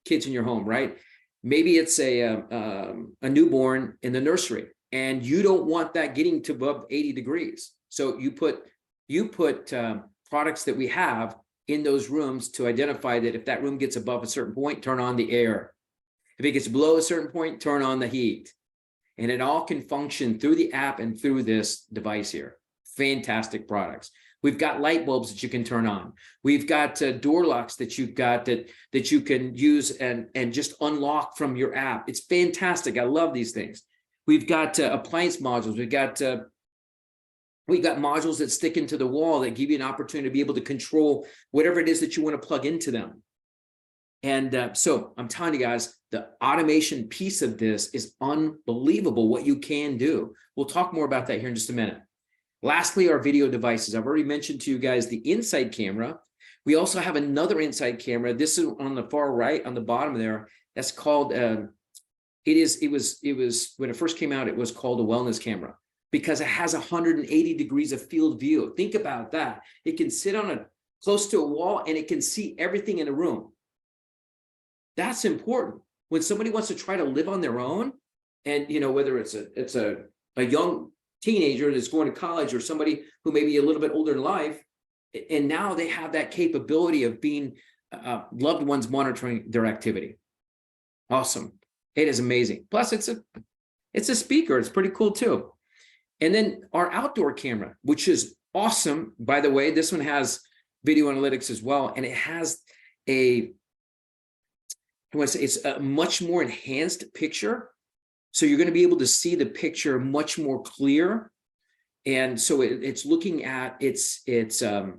kids in your home, right? Maybe it's a newborn in the nursery and you don't want that getting to above 80 degrees. So you put products that we have in those rooms to identify that if that room gets above a certain point, turn on the air. If it gets below a certain point, turn on the heat. And it all can function through the app and through this device here. Fantastic products. We've got light bulbs that you can turn on. We've got door locks that you've got that you can use and just unlock from your app. It's fantastic. I love these things. We've got appliance modules. We've got We got modules that stick into the wall that give you an opportunity to be able to control whatever it is that you want to plug into them. And so I'm telling you guys, the automation piece of this is unbelievable what you can do. We'll talk more about that here in just a minute. Lastly, our video devices. I've already mentioned to you guys the inside camera. We also have another inside camera. This is on the far right, on the bottom there. That's called, it was, when it first came out, it was called a wellness camera because it has 180 degrees of field view. Think about that. It can sit on close to a wall and it can see everything in the room. That's important. When somebody wants to try to live on their own, and whether it's a young teenager that's going to college or somebody who may be a little bit older in life, and now they have that capability of being loved ones monitoring their activity. Awesome. It is amazing. Plus, it's a speaker. It's pretty cool too. And then our outdoor camera, which is awesome. By the way, this one has video analytics as well, and it has it's a much more enhanced picture. So you're going to be able to see the picture much more clear. And so it's looking at its how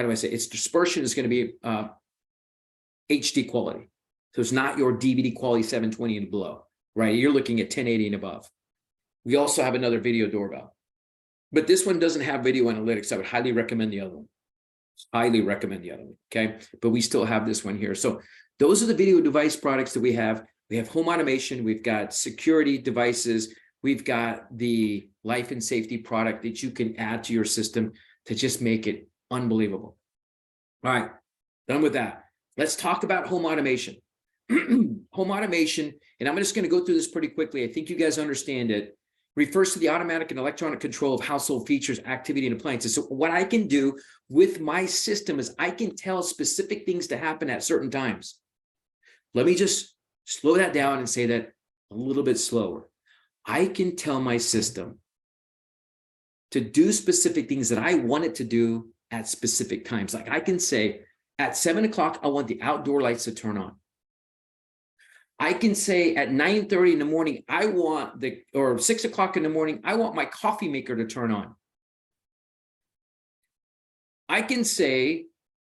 do I say, its dispersion is going to be HD quality. So it's not your DVD quality 720 and below, right? You're looking at 1080 and above. We also have another video doorbell, but this one doesn't have video analytics. I would highly recommend the other one. Highly recommend the other one, okay? But we still have this one here. So those are the video device products that we have. We have home automation. We've got security devices. We've got the life and safety product that you can add to your system to just make it unbelievable. All right, done with that. Let's talk about home automation. Home automation, and I'm just going to go through this pretty quickly. I think you guys understand it. Refers to the automatic and electronic control of household features, activity, and appliances. So what I can do with my system is I can tell specific things to happen at certain times. Let me just slow that down and say that a little bit slower. I can tell my system to do specific things that I want it to do at specific times. Like I can say at 7 o'clock, I want the outdoor lights to turn on. I can say at 9:30 in the morning, or 6 o'clock in the morning, I want my coffee maker to turn on. I can say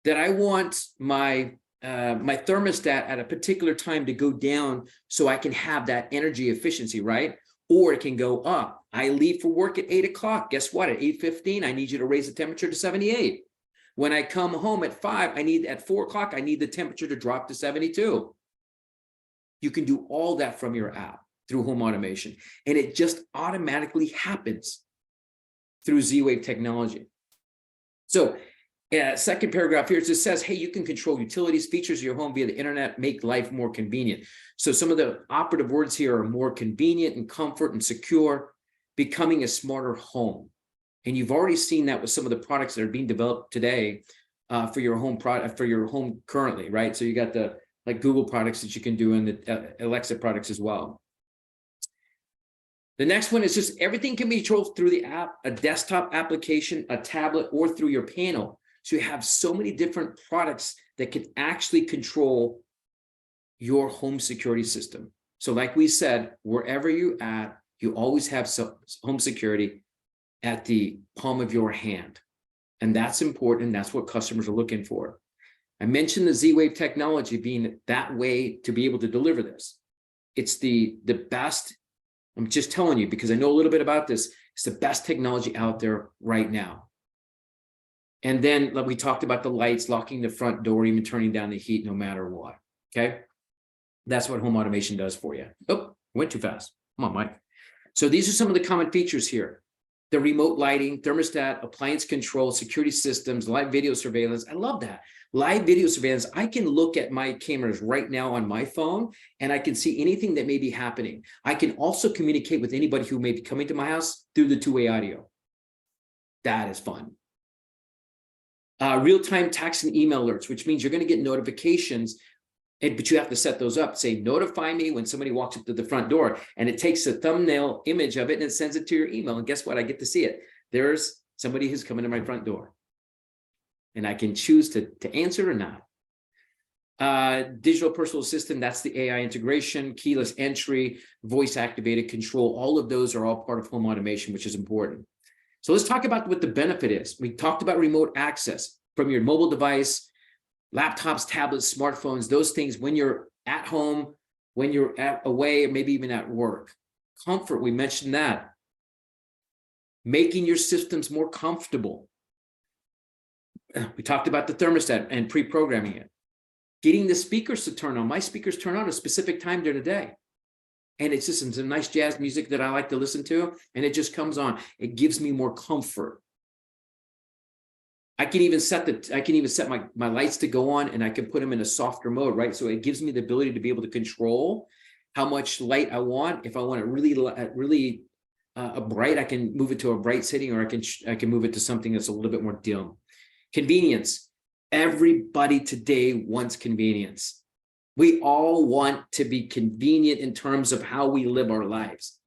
that I want my thermostat at a particular time to go down so I can have that energy efficiency, right? Or it can go up. I leave for work at 8 o'clock. Guess what? At 8:15, I need you to raise the temperature to 78. When I come home at 5, at 4 o'clock, I need the temperature to drop to 72. You can do all that from your app through home automation, and it just automatically happens through Z-Wave technology. So second paragraph here, it just says, hey, you can control utilities, features of your home via the internet, make life more convenient. So some of the operative words here are more convenient and comfort and secure, becoming a smarter home. And you've already seen that with some of the products that are being developed today for your home currently, right? So you got the like Google products that you can do and the Alexa products as well. The next one is just everything can be controlled through the app, a desktop application, a tablet, or through your panel. So you have so many different products that can actually control your home security system. So like we said, wherever you're at, you always have home security at the palm of your hand. And that's important. That's what customers are looking for. I mentioned the Z-Wave technology being that way to be able to deliver this. It's the best. I'm just telling you because I know a little bit about this. It's the best technology out there right now. And then like we talked about the lights, locking the front door, even turning down the heat no matter what. Okay. That's what home automation does for you. Oh, went too fast. Come on, Mike. So these are some of the common features here. The remote lighting, thermostat, appliance control, security systems, live video surveillance. I love that. Live video surveillance. I can look at my cameras right now on my phone and I can see anything that may be happening. I can also communicate with anybody who may be coming to my house through the two-way audio. That is fun. Real-time text and email alerts, which means you're going to get notifications, but you have to set those up. Say, notify me when somebody walks up to the front door, and it takes a thumbnail image of it and it sends it to your email. And guess what? I get to see it. There's somebody who's coming to my front door. And I can choose to answer or not. Digital personal assistant, that's the AI integration, keyless entry, voice activated control. All of those are all part of home automation, which is important. So let's talk about what the benefit is. We talked about remote access from your mobile device, laptops, tablets, smartphones, those things when you're at home, when you're away, or maybe even at work. Comfort, we mentioned that. Making your systems more comfortable. We talked about the thermostat and pre-programming it. Getting the speakers to turn on. My speakers turn on at a specific time during the day. And it's just some nice jazz music that I like to listen to, and it just comes on. It gives me more comfort. I can even set my lights to go on, and I can put them in a softer mode, right? So it gives me the ability to be able to control how much light I want. If I want it really bright, I can move it to a bright setting, or I can move it to something that's a little bit more dim. Convenience. Everybody today wants convenience. We all want to be convenient in terms of how we live our lives.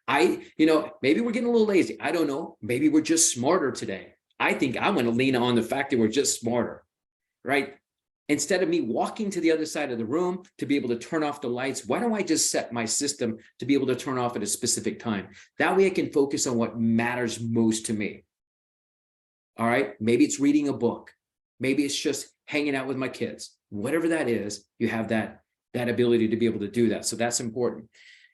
Maybe we're getting a little lazy. I don't know. Maybe we're just smarter today. I think I'm going to lean on the fact that we're just smarter, right? Instead of me walking to the other side of the room to be able to turn off the lights, why don't I just set my system to be able to turn off at a specific time? That way I can focus on what matters most to me. All right. Maybe it's reading a book. Maybe it's just hanging out with my kids. Whatever that is, you have that ability to be able to do that. So that's important.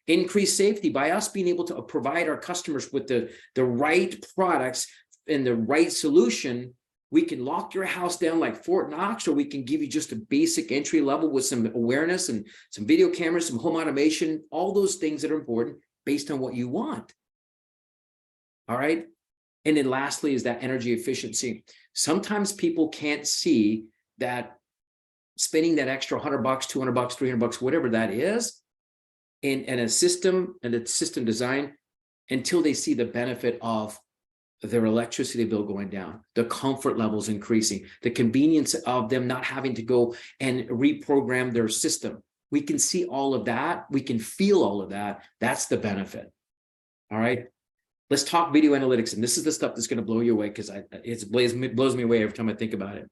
Increased safety by us being able to provide our customers with the right products and the right solution. We can lock your house down like Fort Knox, or we can give you just a basic entry level with some awareness and some video cameras, some home automation, all those things that are important based on what you want. All right. And then lastly is that energy efficiency. Sometimes people can't see that spending that extra $100, $200, $300, whatever that is, in a system and a system design, until they see the benefit of their electricity bill going down, the comfort levels increasing, the convenience of them not having to go and reprogram their system. We can see all of that. We can feel all of that. That's the benefit. All right. Let's talk video analytics. And this is the stuff that's going to blow you away, because it blows me away every time I think about it.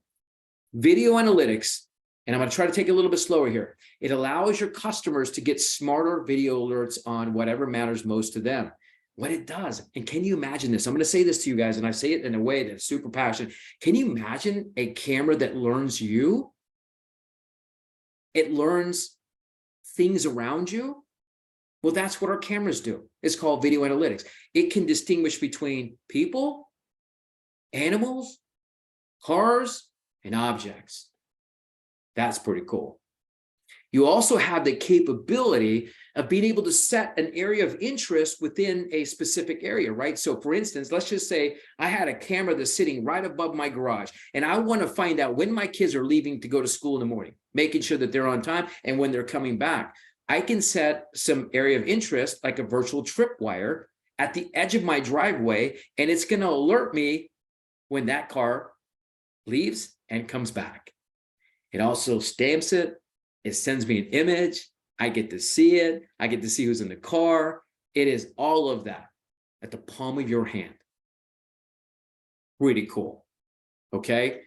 Video analytics, and I'm going to try to take it a little bit slower here. It allows your customers to get smarter video alerts on whatever matters most to them. What it does, and can you imagine this? I'm going to say this to you guys, and I say it in a way that's super passionate. Can you imagine a camera that learns you? It learns things around you. Well, that's what our cameras do. It's called video analytics. It can distinguish between people, animals, cars, and objects. That's pretty cool. You also have the capability of being able to set an area of interest within a specific area, right? So for instance, let's just say I had a camera that's sitting right above my garage, and I want to find out when my kids are leaving to go to school in the morning, making sure that they're on time and when they're coming back. I can set some area of interest, like a virtual tripwire, at the edge of my driveway, and it's going to alert me when that car leaves and comes back. It also stamps it. It sends me an image. I get to see it. I get to see who's in the car. It is all of that at the palm of your hand. Really cool. Okay.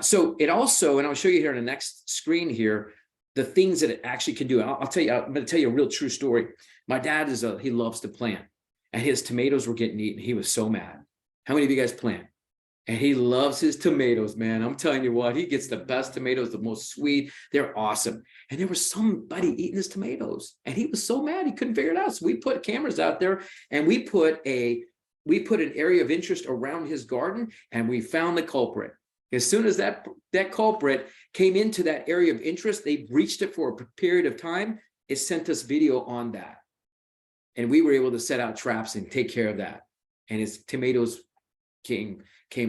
So it also, and I'll show you here on the next screen here, the things that it actually can do. I'll tell you, I'm going to tell you a real true story. My dad he loves to plant, and his tomatoes were getting eaten. He was so mad. How many of you guys plant? And he loves his tomatoes, man. I'm telling you what, he gets the best tomatoes, the most sweet. They're awesome. And there was somebody eating his tomatoes, and he was so mad he couldn't figure it out. So we put cameras out there, and we put an area of interest around his garden, and we found the culprit. As soon as that culprit came into that area of interest, they breached it for a period of time. It sent us video on that. And we were able to set out traps and take care of that. And his tomatoes came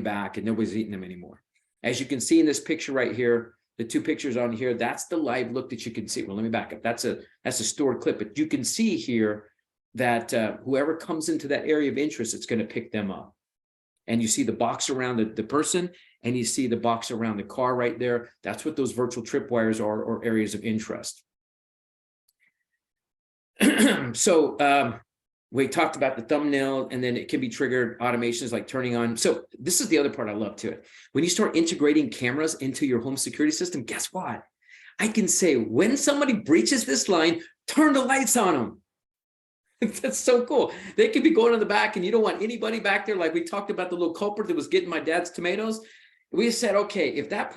back, and nobody's eating them anymore. As you can see in this picture right here, the two pictures on here, that's the live look that you can see. Well, let me back up. That's a stored clip, but you can see here that whoever comes into that area of interest, it's going to pick them up. And you see the box around the person, and you see the box around the car right there. That's what those virtual tripwires are, or areas of interest. So we talked about the thumbnail, and then it can be triggered automations like turning on. So this is the other part I love to it. When you start integrating cameras into your home security system, guess what? I can say, when somebody breaches this line, turn the lights on them. That's so cool. They could be going in the back and you don't want anybody back there. Like we talked about the little culprit that was getting my dad's tomatoes. We said, okay, if that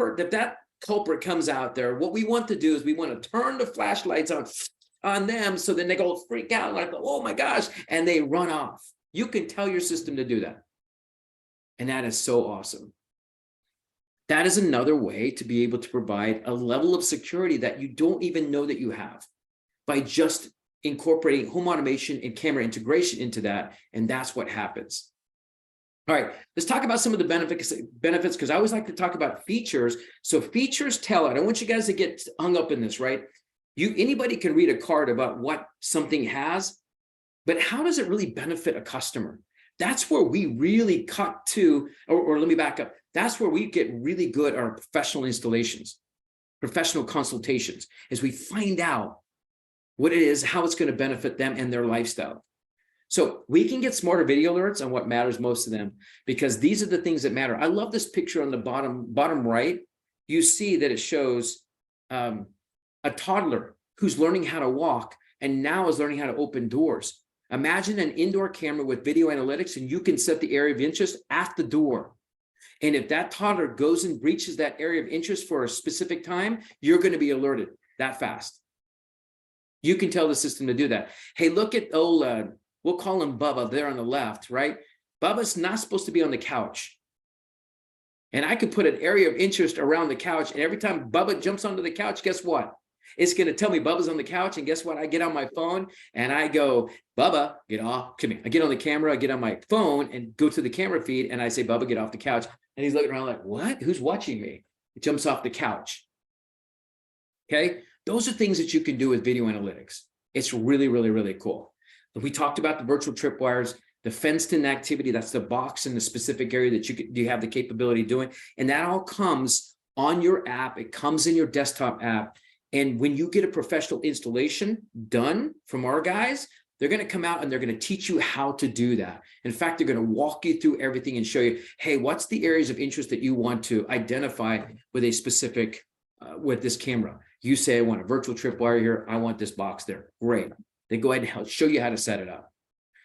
culprit comes out there, what we want to do is we want to turn the flashlights on them. So then they go freak out like, oh my gosh, and they run off. You can tell your system to do that. And that is so awesome. That is another way to be able to provide a level of security that you don't even know that you have by just incorporating home automation and camera integration into that. And that's what happens. All right, let's talk about some of the benefits because I always like to talk about features. So features tell, I don't want you guys to get hung up in this, right? Anybody can read a card about what something has, but how does it really benefit a customer? That's where we really cut to, or let me back up. That's where we get really good at our professional installations, professional consultations, as we find out what it is, how it's going to benefit them and their lifestyle. So we can get smarter video alerts on what matters most to them, because these are the things that matter. I love this picture on the bottom right. You see that it shows a toddler who's learning how to walk and now is learning how to open doors. Imagine an indoor camera with video analytics, and you can set the area of interest at the door. And if that toddler goes and breaches that area of interest for a specific time, you're going to be alerted that fast. You can tell the system to do that. Hey, look at old, we'll call him Bubba there on the left, right? Bubba's not supposed to be on the couch. And I could put an area of interest around the couch, and every time Bubba jumps onto the couch, guess what? It's going to tell me Bubba's on the couch, and guess what? I get on my phone and I go, Bubba, get off. Come here. I get on the camera, I get on my phone and go to the camera feed, and I say, Bubba, get off the couch. And he's looking around like, what? Who's watching me? He jumps off the couch. Okay. Those are things that you can do with video analytics. It's really, really, really cool. We talked about the virtual tripwires, the fenced-in activity. That's the box in the specific area that you have the capability of doing. And that all comes on your app. It comes in your desktop app. And when you get a professional installation done from our guys, they're going to come out and they're going to teach you how to do that. In fact, they're going to walk you through everything and show you, hey, what's the areas of interest that you want to identify with a specific, with this camera? You say, I want a virtual tripwire here. I want this box there. Great. They go ahead and show you how to set it up.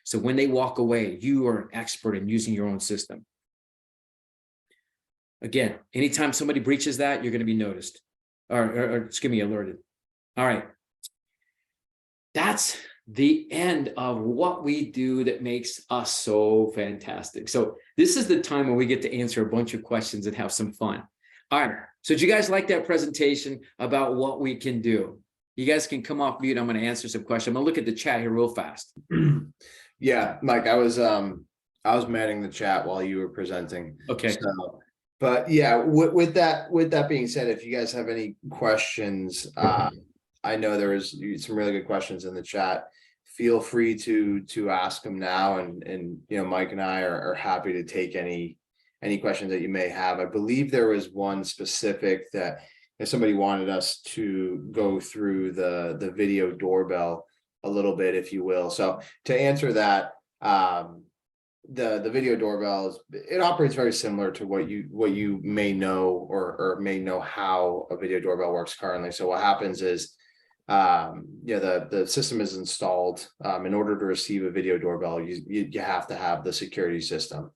So when they walk away, you are an expert in using your own system. Again, anytime somebody breaches that, you're going to be noticed or excuse me, alerted. All right. That's the end of what we do that makes us so fantastic. So this is the time when we get to answer a bunch of questions and have some fun. All right. So did you guys like that presentation about what we can do? You guys can come off mute. I'm going to answer some questions. I'm going to look at the chat here real fast. Yeah, Mike, I was manning the chat while you were presenting. Okay. So, but yeah, with that being said, if you guys have any questions, I know there was some really good questions in the chat. Feel free to ask them now, and you know, Mike and I are happy to take any questions that you may have. I believe there was one specific that if somebody wanted us to go through the video doorbell a little bit, if you will. So to answer that, the video doorbell it operates very similar to what you may know or may know how a video doorbell works currently. So what happens is, the system is installed. In order to receive a video doorbell, you have to have the security system.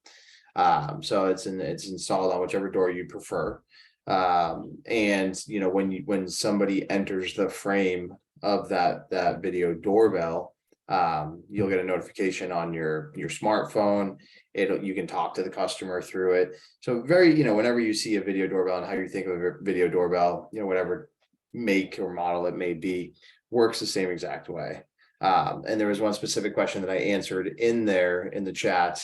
So it's installed on whichever door you prefer. And you know, when somebody enters the frame of that video doorbell, you'll get a notification on your smartphone. You can talk to the customer through it. So very, you know, whenever you see a video doorbell and how you think of a video doorbell, you know, whatever make or model it may be, works the same exact way. And there was one specific question that I answered in there in the chat,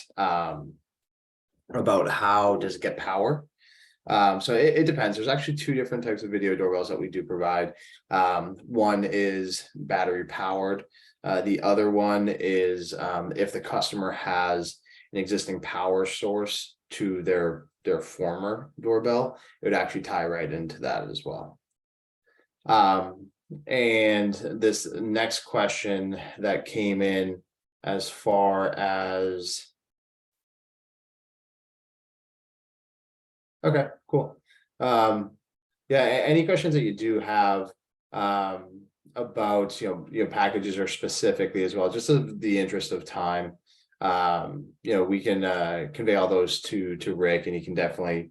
about how does it get power. So it depends. There's actually two different types of video doorbells that we do provide. One is battery powered. The other one is if the customer has an existing power source to their former doorbell, it would actually tie right into that as well. And this next question that came in as far as okay, cool. Yeah, any questions that you do have about packages or specifically as well, just of the interest of time, we can convey all those to Rick, and he can definitely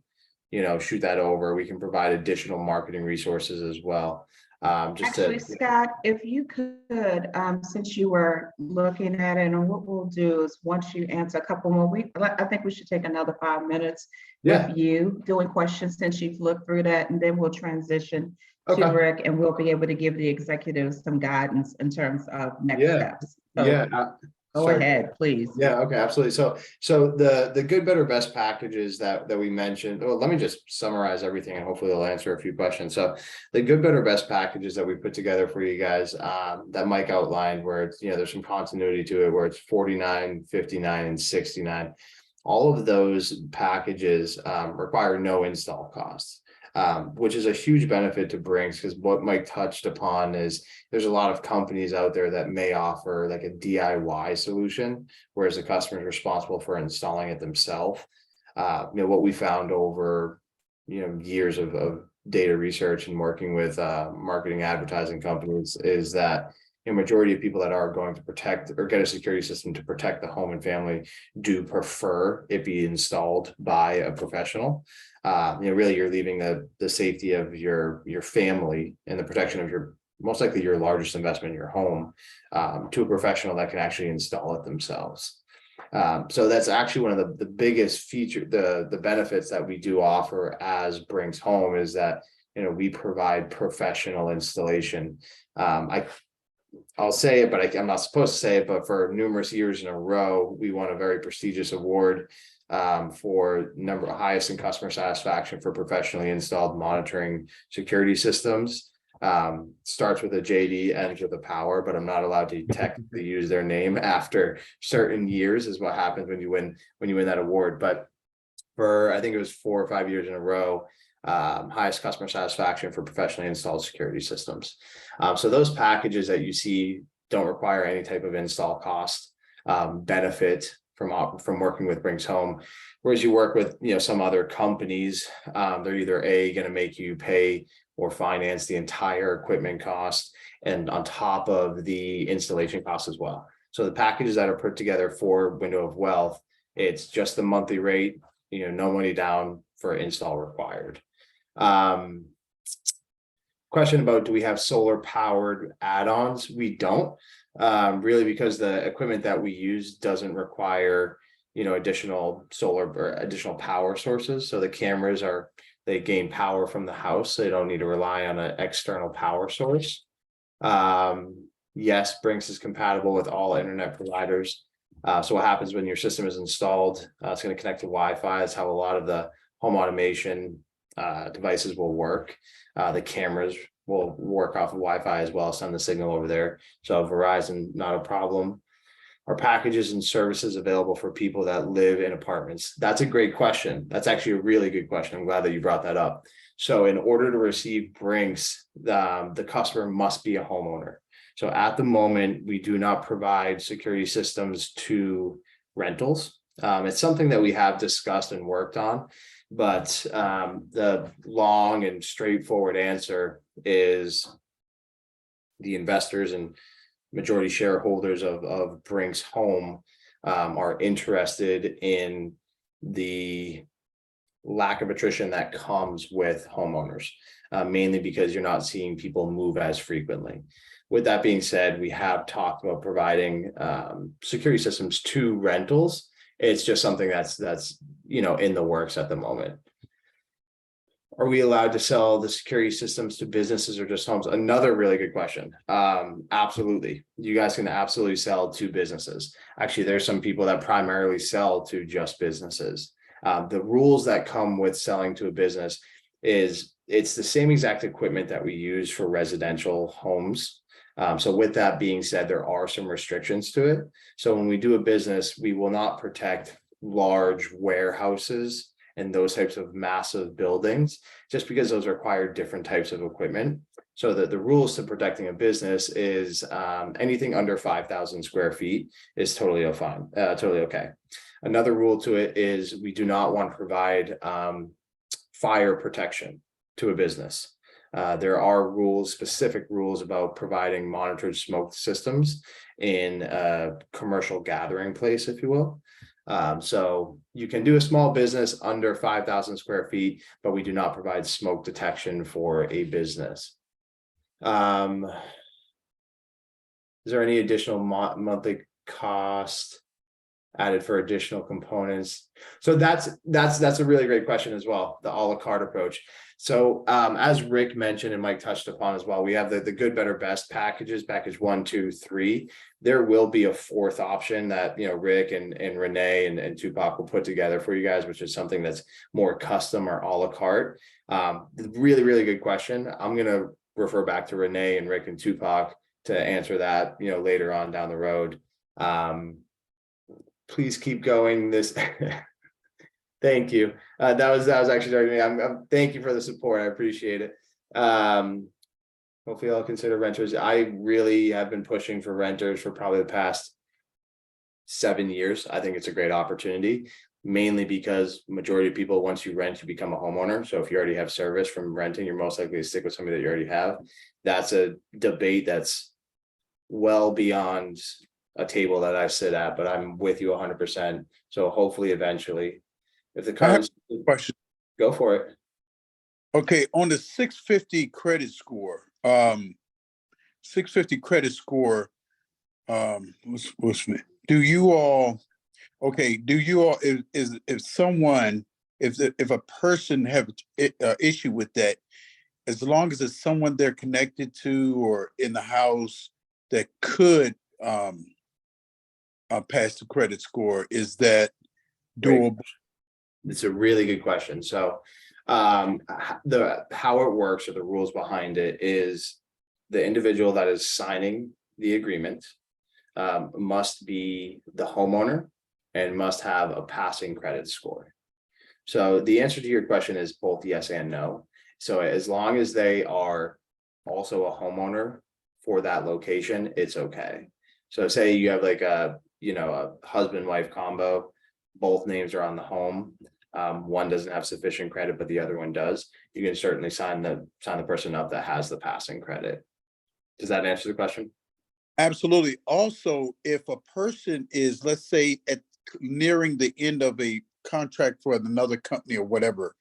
shoot that over. We can provide additional marketing resources as well. Actually, Scott, if you could, since you were looking at it, and what we'll do is once you answer a couple more, I think we should take another 5 minutes with you doing questions since you've looked through that, and then we'll transition to Rick, and we'll be able to give the executives some guidance in terms of next steps. So, go ahead, please. Yeah, okay, absolutely. So the good, better, best packages that we mentioned, well, let me just summarize everything and hopefully they'll answer a few questions. So the good, better, best packages that we put together for you guys, that Mike outlined, where it's, there's some continuity to it, where it's 49, 59, and 69. All of those packages require no install costs. Which is a huge benefit to Brinks, because what Mike touched upon is there's a lot of companies out there that may offer like a DIY solution, whereas the customer is responsible for installing it themselves. What we found over years of data research and working with marketing advertising companies is that a majority of people that are going to protect or get a security system to protect the home and family do prefer it be installed by a professional. Really you're leaving the safety of your family and the protection of most likely your largest investment in your home to a professional that can actually install it themselves. So that's actually one of the biggest the benefits that we do offer as Brinks Home is that we provide professional installation. I'll say it, but I'm not supposed to say it, but for numerous years in a row, we won a very prestigious award for highest in customer satisfaction for professionally installed monitoring security systems. Starts with a JD, ends with a power, but I'm not allowed to technically use their name after certain years, is what happens when you win that award. But for, I think it was 4 or 5 years in a row, highest customer satisfaction for professionally installed security systems. So those packages that you see don't require any type of install cost, benefit from working with Brinks Home. Whereas you work with some other companies, they're either going to make you pay or finance the entire equipment cost, and on top of the installation cost as well. So the packages that are put together for Window of Wealth, it's just the monthly rate, no money down for install required. Question about, do we have solar powered add-ons? We don't, really, because the equipment that we use doesn't require additional solar or additional power sources. So the cameras they gain power from the house, so they don't need to rely on an external power source. Yes, Brinks is compatible with all internet providers. So what happens when your system is installed, it's going to connect to Wi-Fi. That's how a lot of the home automation devices will work. The cameras will work off of Wi-Fi as well, send the signal over there. So Verizon, not a problem. Are packages and services available for people that live in apartments? That's a great question. That's actually a really good question. I'm glad that you brought that up. So in order to receive Brinks, the customer must be a homeowner. So at the moment, we do not provide security systems to rentals. It's something that we have discussed and worked on, but the long and straightforward answer is the investors and majority shareholders of Brinks Home are interested in the lack of attrition that comes with homeowners, mainly because you're not seeing people move as frequently. With that being said, we have talked about providing security systems to rentals. It's just something that's in the works at the moment. Are we allowed to sell the security systems to businesses or just homes? Another really good question. Absolutely. You guys can absolutely sell to businesses. Actually, there's some people that primarily sell to just businesses. The rules that come with selling to a business is it's the same exact equipment that we use for residential homes. So with that being said, there are some restrictions to it. So when we do a business, we will not protect large warehouses and those types of massive buildings, just because those require different types of equipment. So that the rules to protecting a business is anything under 5,000 square feet is totally fine, totally okay. Another rule to it is we do not want to provide fire protection to a business. There are rules, specific rules about providing monitored smoke systems in a commercial gathering place, if you will. So you can do a small business under 5,000 square feet, but we do not provide smoke detection for a business. Is there any additional monthly cost added for additional components? So that's a really great question as well, the a la carte approach. So as Rick mentioned and Mike touched upon as well, we have the good, better, best packages, package 1, 2, 3. There will be a fourth option that, you know, Rick and Renee and Tupac will put together for you guys, which is something that's more custom or a la carte. Really, really good question. I'm gonna refer back to Renee and Rick and Tupac to answer that, you know, later on down the road. Please keep going this. Thank you. That was actually talking to me. Thank you for the support. I appreciate it. Hopefully I'll consider renters. I really have been pushing for renters for probably the past 7 years. I think it's a great opportunity, mainly because majority of people, once you rent, you become a homeowner. So if you already have service from renting, you're most likely to stick with somebody that you already have. That's a debate that's well beyond a table that I sit at, but I'm with you 100%. So hopefully eventually, if the cards Question. go for it. Okay, on the 650 credit score, 650 credit score, do you all, if someone, if a person have an issue with that, as long as it's someone they're connected to or in the house that could pass the credit score, is that doable? It's a really good question. So how it works or the rules behind it is the individual that is signing the agreement must be the homeowner and must have a passing credit score. So the answer to your question is both yes and no. So as long as they are also a homeowner for that location, it's okay. So say you have like a husband-wife combo, both names are on the home. One doesn't have sufficient credit, but the other one does. You can certainly sign the person up that has the passing credit. Does that answer the question? Absolutely. Also, if a person is, let's say, nearing the end of a contract for another company or whatever,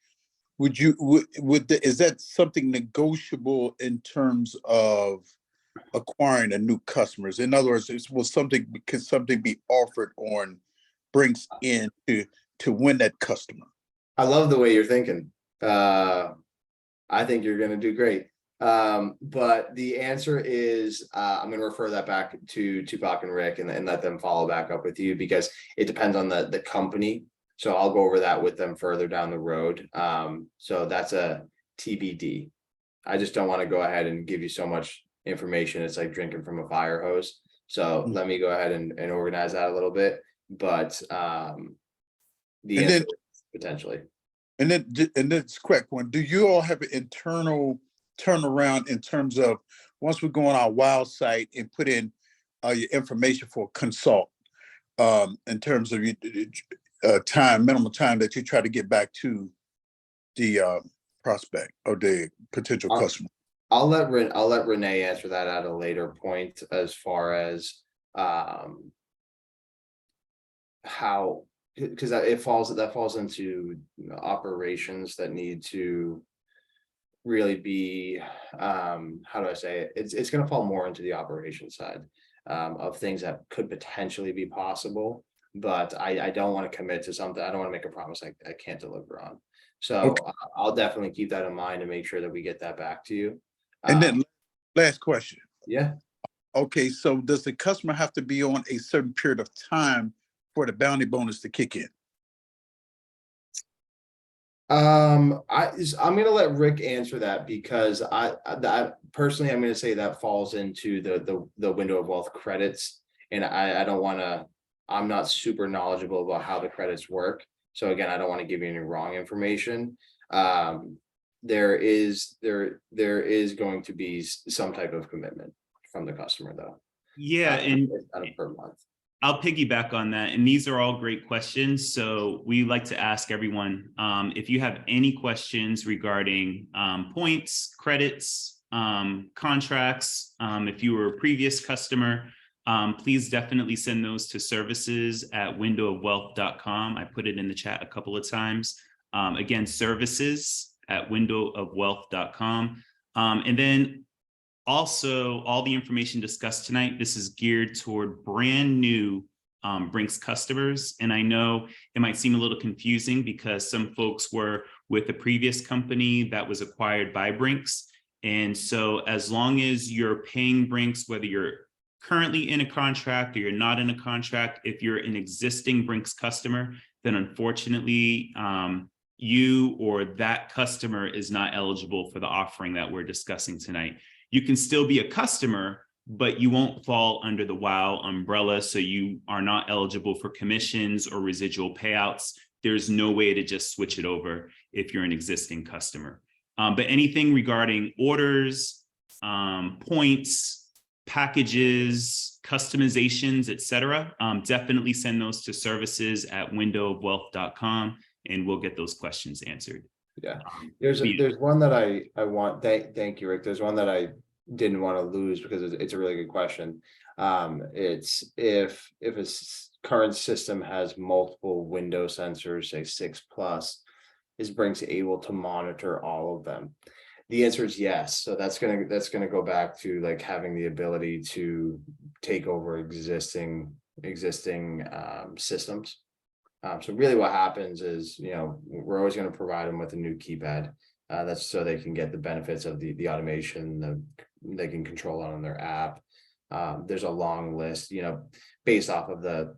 is that something negotiable in terms of acquiring a new customers? In other words, can something be offered on Brinks in to win that customer? I love the way you're thinking. I think you're going to do great. But the answer is, I'm going to refer that back to Tupac and Rick and let them follow back up with you, because it depends on the company. So I'll go over that with them further down the road. So that's a TBD. I just don't want to go ahead and give you so much information. It's like drinking from a fire hose. So let me go ahead and organize that a little bit. But the answer is potentially. And that's correct one. Do you all have an internal turnaround in terms of once we go on our wild site and put in your information for consult in terms of minimum time that you try to get back to the prospect or the potential customer? I'll let Renee answer that at a later point as far as how, because that falls into operations that need to really be how do I say it? It's going to fall more into the operation side of things that could potentially be possible, but I don't want to commit to something. I don't want to make a promise I can't deliver on. So okay. I'll definitely keep that in mind and make sure that we get that back to you. And then last question. Yeah. Okay, so does the customer have to be on a certain period of time for the bounty bonus to kick in? I'm going to let Rick answer that, because I personally, I'm going to say that falls into the window of wealth credits, and I don't want to. I'm not super knowledgeable about how the credits work, so again, I don't want to give you any wrong information. There is going to be some type of commitment from the customer, though. Yeah, and per month. I'll piggyback on that. And these are all great questions. So we like to ask everyone, if you have any questions regarding points, credits, contracts, if you were a previous customer, please definitely send those to services@windowofwealth.com. I put it in the chat a couple of times. Again, services@windowofwealth.com. And then also, all the information discussed tonight, this is geared toward brand new Brinks customers. And I know it might seem a little confusing because some folks were with a previous company that was acquired by Brinks. And so as long as you're paying Brinks, whether you're currently in a contract or you're not in a contract, if you're an existing Brinks customer, then unfortunately, you or that customer is not eligible for the offering that we're discussing tonight. You can still be a customer, but you won't fall under the WOW umbrella. So you are not eligible for commissions or residual payouts. There's no way to just switch it over if you're an existing customer. But anything regarding orders, points, packages, customizations, etc., definitely send those to services@windowofwealth.com and we'll get those questions answered. Yeah, there's one that I want, thank you, Rick. There's one that I didn't want to lose because it's a really good question. It's if a current system has multiple window sensors, say 6+, is Brinks able to monitor all of them? The answer is yes. So that's gonna go back to like having the ability to take over existing systems. So really what happens is, we're always going to provide them with a new keypad. That's so they can get the benefits of the automation, they can control it on their app. There's a long list, based off of the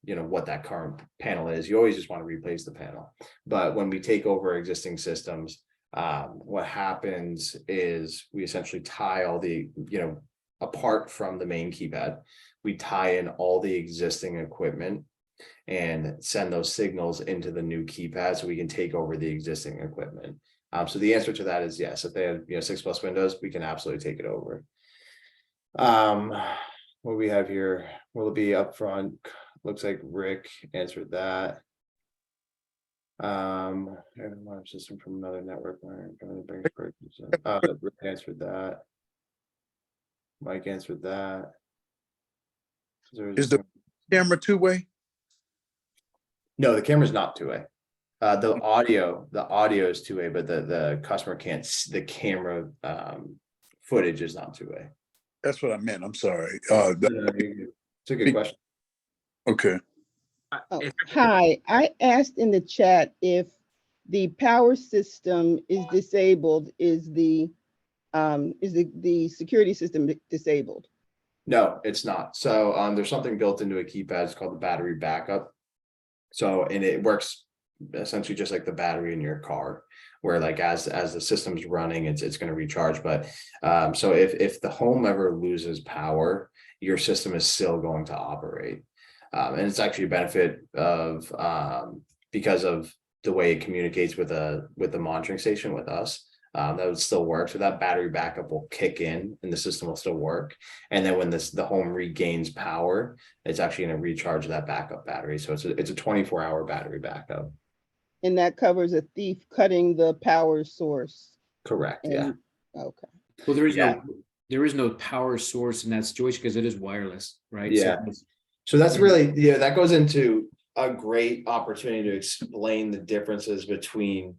what that current panel is. You always just want to replace the panel. But when we take over existing systems, what happens is we essentially tie all the, apart from the main keypad, we tie in all the existing equipment and send those signals into the new keypad so we can take over the existing equipment. So the answer to that is yes. If they have 6+ windows, we can absolutely take it over. What we have here, will it be upfront? Looks like Rick answered that. System from another network. Rick answered that. Mike answered that. Is the camera two-way? No, the camera's not two-way. The audio is two-way, but the customer can't. The camera footage is not two-way. That's what I meant. I'm sorry. It's a good question. Okay. Oh, hi, I asked in the chat if the power system is disabled, is the security system disabled? No, it's not. So there's something built into a keypad. It's called the battery backup. So, and it works essentially just like the battery in your car, where like as the system's running, it's going to recharge. But so if the home ever loses power, your system is still going to operate. And it's actually a benefit of because of the way it communicates with the monitoring station with us. That would still work. So that battery backup will kick in and the system will still work. And then when the home regains power, it's actually going to recharge that backup battery. So it's a 24-hour battery backup. And that covers a thief cutting the power source. Correct. Yeah. Okay. Well, there is no power source in that situation because it is wireless, right? Yeah. So that's really, that goes into a great opportunity to explain the differences between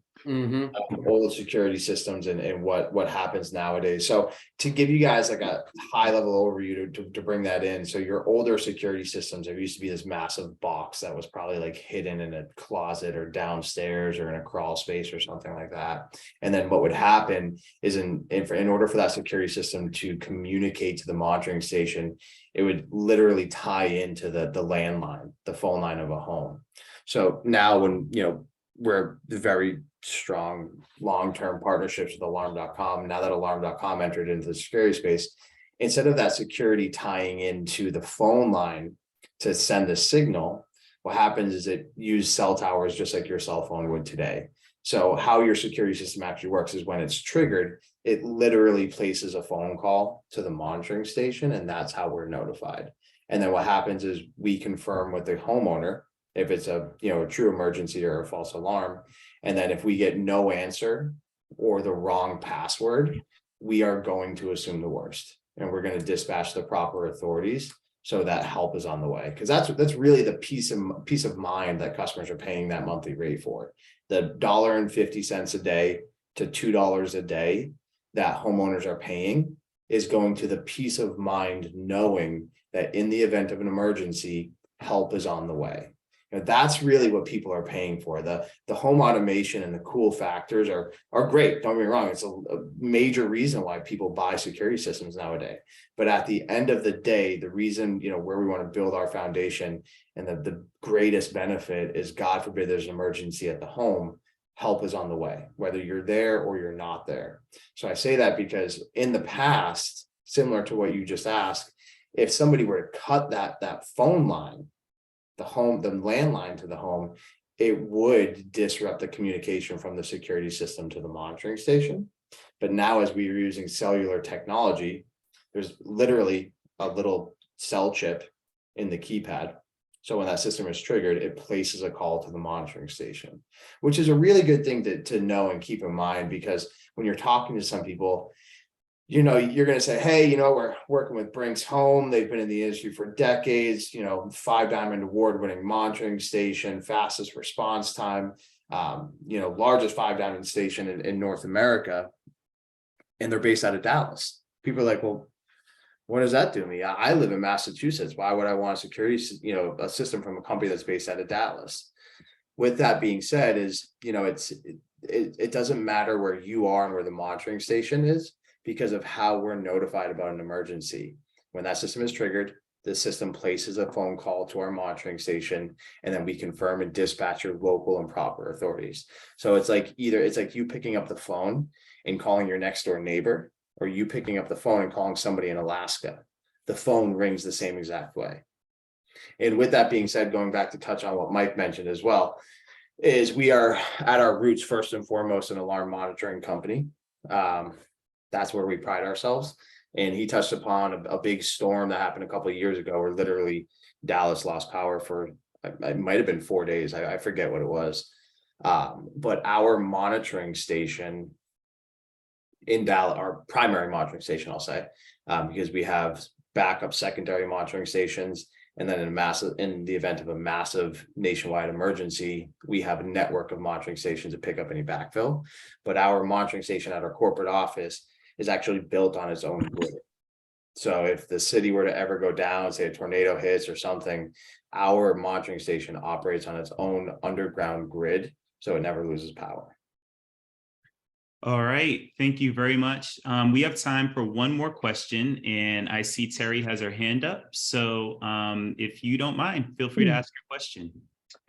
old security systems and what happens nowadays. So to give you guys like a high level overview to bring that in. So your older security systems, there used to be this massive box that was probably like hidden in a closet or downstairs or in a crawl space or something like that. And then what would happen is in order for that security system to communicate to the monitoring station, it would literally tie into the landline, the phone line of a home. So now when, we're very strong long-term partnerships with alarm.com. Now that alarm.com entered into the security space, instead of that security tying into the phone line to send a signal, what happens is it uses cell towers just like your cell phone would today. So how your security system actually works is when it's triggered, it literally places a phone call to the monitoring station, and that's how we're notified. And then what happens is we confirm with the homeowner if it's a, a true emergency or a false alarm. And then if we get no answer or the wrong password, we are going to assume the worst. And we're going to dispatch the proper authorities so that help is on the way. Because that's really the peace of mind that customers are paying that monthly rate for. The $1.50 a day to $2 a day that homeowners are paying is going to the peace of mind knowing that in the event of an emergency, help is on the way. That's really what people are paying for. The home automation and the cool factors are great. Don't get me wrong. It's a major reason why people buy security systems nowadays. But at the end of the day, the reason, where we want to build our foundation and the greatest benefit is, God forbid there's an emergency at the home, help is on the way, whether you're there or you're not there. So I say that because in the past, similar to what you just asked, if somebody were to cut that phone line, the landline to the home, it would disrupt the communication from the security system to the monitoring station. But now, as we are using cellular technology, there's literally a little cell chip in the keypad. So when that system is triggered, it places a call to the monitoring station, which is a really good thing to know and keep in mind, because when you're talking to some people, you're going to say, hey, we're working with Brinks Home. They've been in the industry for decades, 5-diamond award-winning monitoring station, fastest response time, largest 5-diamond station in North America. And they're based out of Dallas. People are like, well, what does that do to me? I live in Massachusetts. Why would I want a security, a system from a company that's based out of Dallas? With that being said, it doesn't matter where you are and where the monitoring station is, because of how we're notified about an emergency. When that system is triggered, the system places a phone call to our monitoring station, and then we confirm and dispatch your local and proper authorities. So it's like you picking up the phone and calling your next door neighbor, or you picking up the phone and calling somebody in Alaska. The phone rings the same exact way. And with that being said, going back to touch on what Mike mentioned as well, is we are at our roots first and foremost an alarm monitoring company. That's where we pride ourselves. And he touched upon a big storm that happened a couple of years ago, where literally Dallas lost power for, it might have been 4 days. I forget what it was. But our monitoring station in Dallas, our primary monitoring station, I'll say, because we have backup secondary monitoring stations. And then in the event of a massive nationwide emergency, we have a network of monitoring stations to pick up any backfill. But our monitoring station at our corporate office is actually built on its own grid. So if the city were to ever go down, say a tornado hits or something, our monitoring station operates on its own underground grid, so it never loses power. All right, thank you very much. We have time for one more question, and I see Terry has her hand up. So if you don't mind, feel free to ask your question.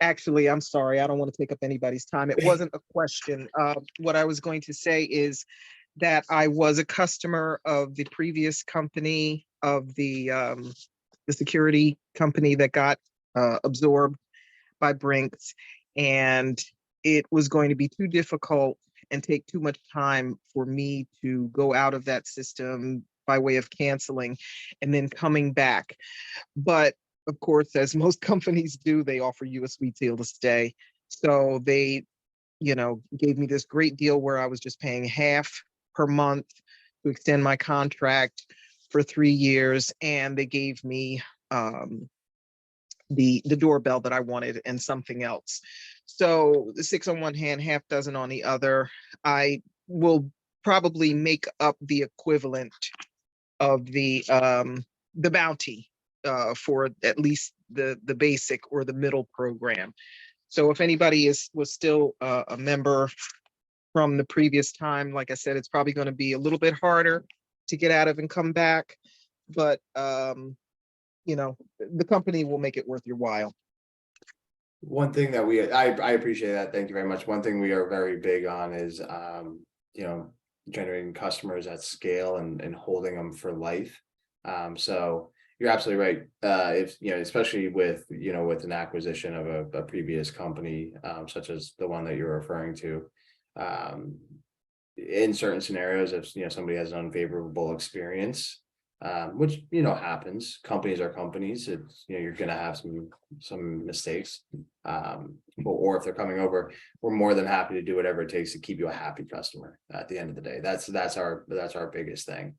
Actually, I'm sorry, I don't want to take up anybody's time. It wasn't a question. What I was going to say is that I was a customer of the previous company, of the security company that got absorbed by Brinks, and it was going to be too difficult and take too much time for me to go out of that system by way of canceling and then coming back. But of course, as most companies do, they offer you a sweet deal to stay. So they, gave me this great deal where I was just paying half per month to extend my contract for 3 years. And they gave me the doorbell that I wanted and something else. So 6 on one hand, half dozen on the other. I will probably make up the equivalent of the bounty for at least the basic or the middle program. So if anybody was still a member from the previous time, like I said, it's probably going to be a little bit harder to get out of and come back, but the company will make it worth your while. One thing that I appreciate that. Thank you very much. One thing we are very big on is, generating customers at scale and holding them for life. So you're absolutely right. If, especially with an acquisition of a previous company, such as the one that you're referring to, in certain scenarios, if somebody has an unfavorable experience, which, you know, happens. Companies are companies. It's, you know, you're gonna have some mistakes. Or if they're coming over, we're more than happy to do whatever it takes to keep you a happy customer at the end of the day. That's our biggest thing.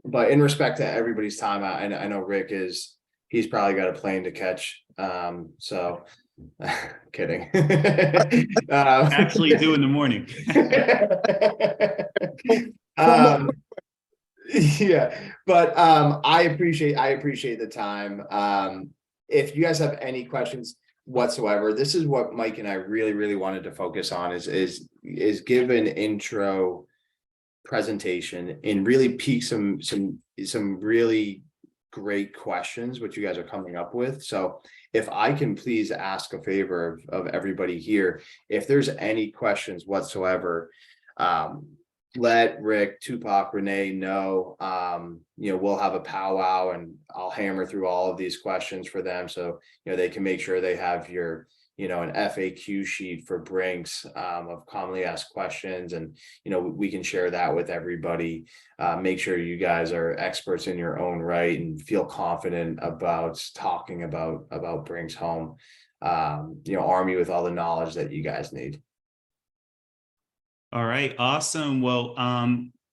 But in respect to everybody's time, I know Rick he's probably got a plane to catch. So kidding. Actually do in the morning. Yeah, but I appreciate the time. If you guys have any questions whatsoever, this is what Mike and I really wanted to focus on is give an intro presentation and really peak some really great questions which you guys are coming up with. So if I can please ask a favor of everybody here, if there's any questions whatsoever, let Rick, Tupac, Renee know. You know, we'll have a powwow and I'll hammer through all of these questions for them. So, you know, they can make sure they have your, you know, an FAQ sheet for Brinks of commonly asked questions. And, you know, we can share that with everybody. Make sure you guys are experts in your own right and feel confident about talking about Brinks Home. You know, arm you with all the knowledge that you guys need. All right, awesome. Well,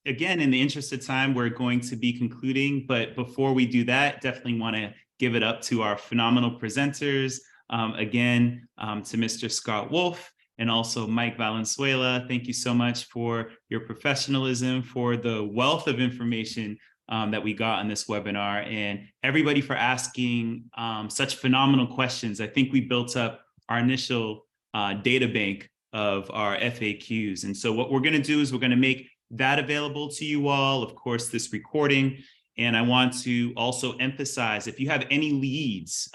again, in the interest of time, we're going to be concluding, but before we do that, definitely want to give it up to our phenomenal presenters. Again, to Mr. Scott Wolf and also Mike Valenzuela. Thank you so much for your professionalism, for the wealth of information that we got on this webinar, and everybody for asking such phenomenal questions. I think we built up our initial data bank of our FAQs. And so what we're going to do is we're going to make that available to you all, of course, this recording. And I want to also emphasize, if you have any leads,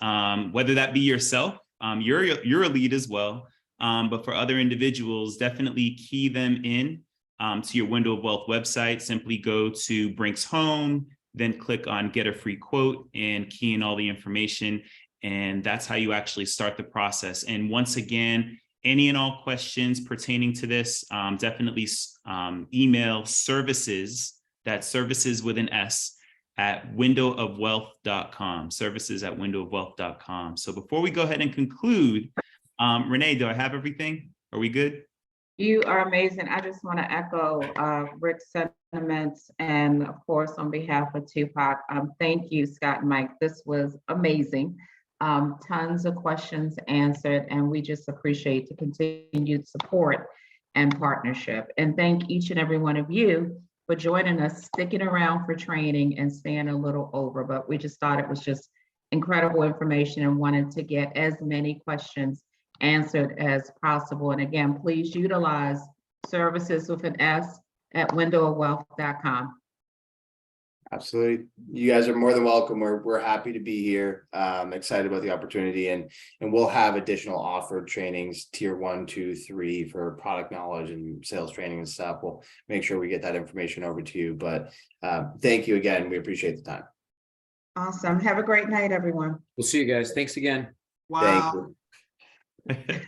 whether that be yourself, you're a lead as well, but for other individuals, definitely key them in to your Window of Wealth website. Simply go to Brinks Home, then click on Get a Free Quote and key in all the information. And that's how you actually start the process. And once again, any and all questions pertaining to this, definitely email services, that's services with an S, at windowofwealth.com, services@windowofwealth.com. So before we go ahead and conclude, Renee, do I have everything? Are we good? You are amazing. I just want to echo Rick's sentiments, and of course, on behalf of Tupac, thank you, Scott and Mike. This was amazing. Tons of questions answered, and we just appreciate the continued support and partnership. And thank each and every one of you for joining us, sticking around for training and staying a little over, but we just thought it was just incredible information and wanted to get as many questions answered as possible. And again, please utilize services with an S at windowofwealth.com. Absolutely. You guys are more than welcome. We're happy to be here. Excited about the opportunity, and we'll have additional offered trainings, tier 1, 2, 3 for product knowledge and sales training and stuff. We'll make sure we get that information over to you. But thank you again. We appreciate the time. Awesome. Have a great night, everyone. We'll see you guys. Thanks again. Wow. Thank you.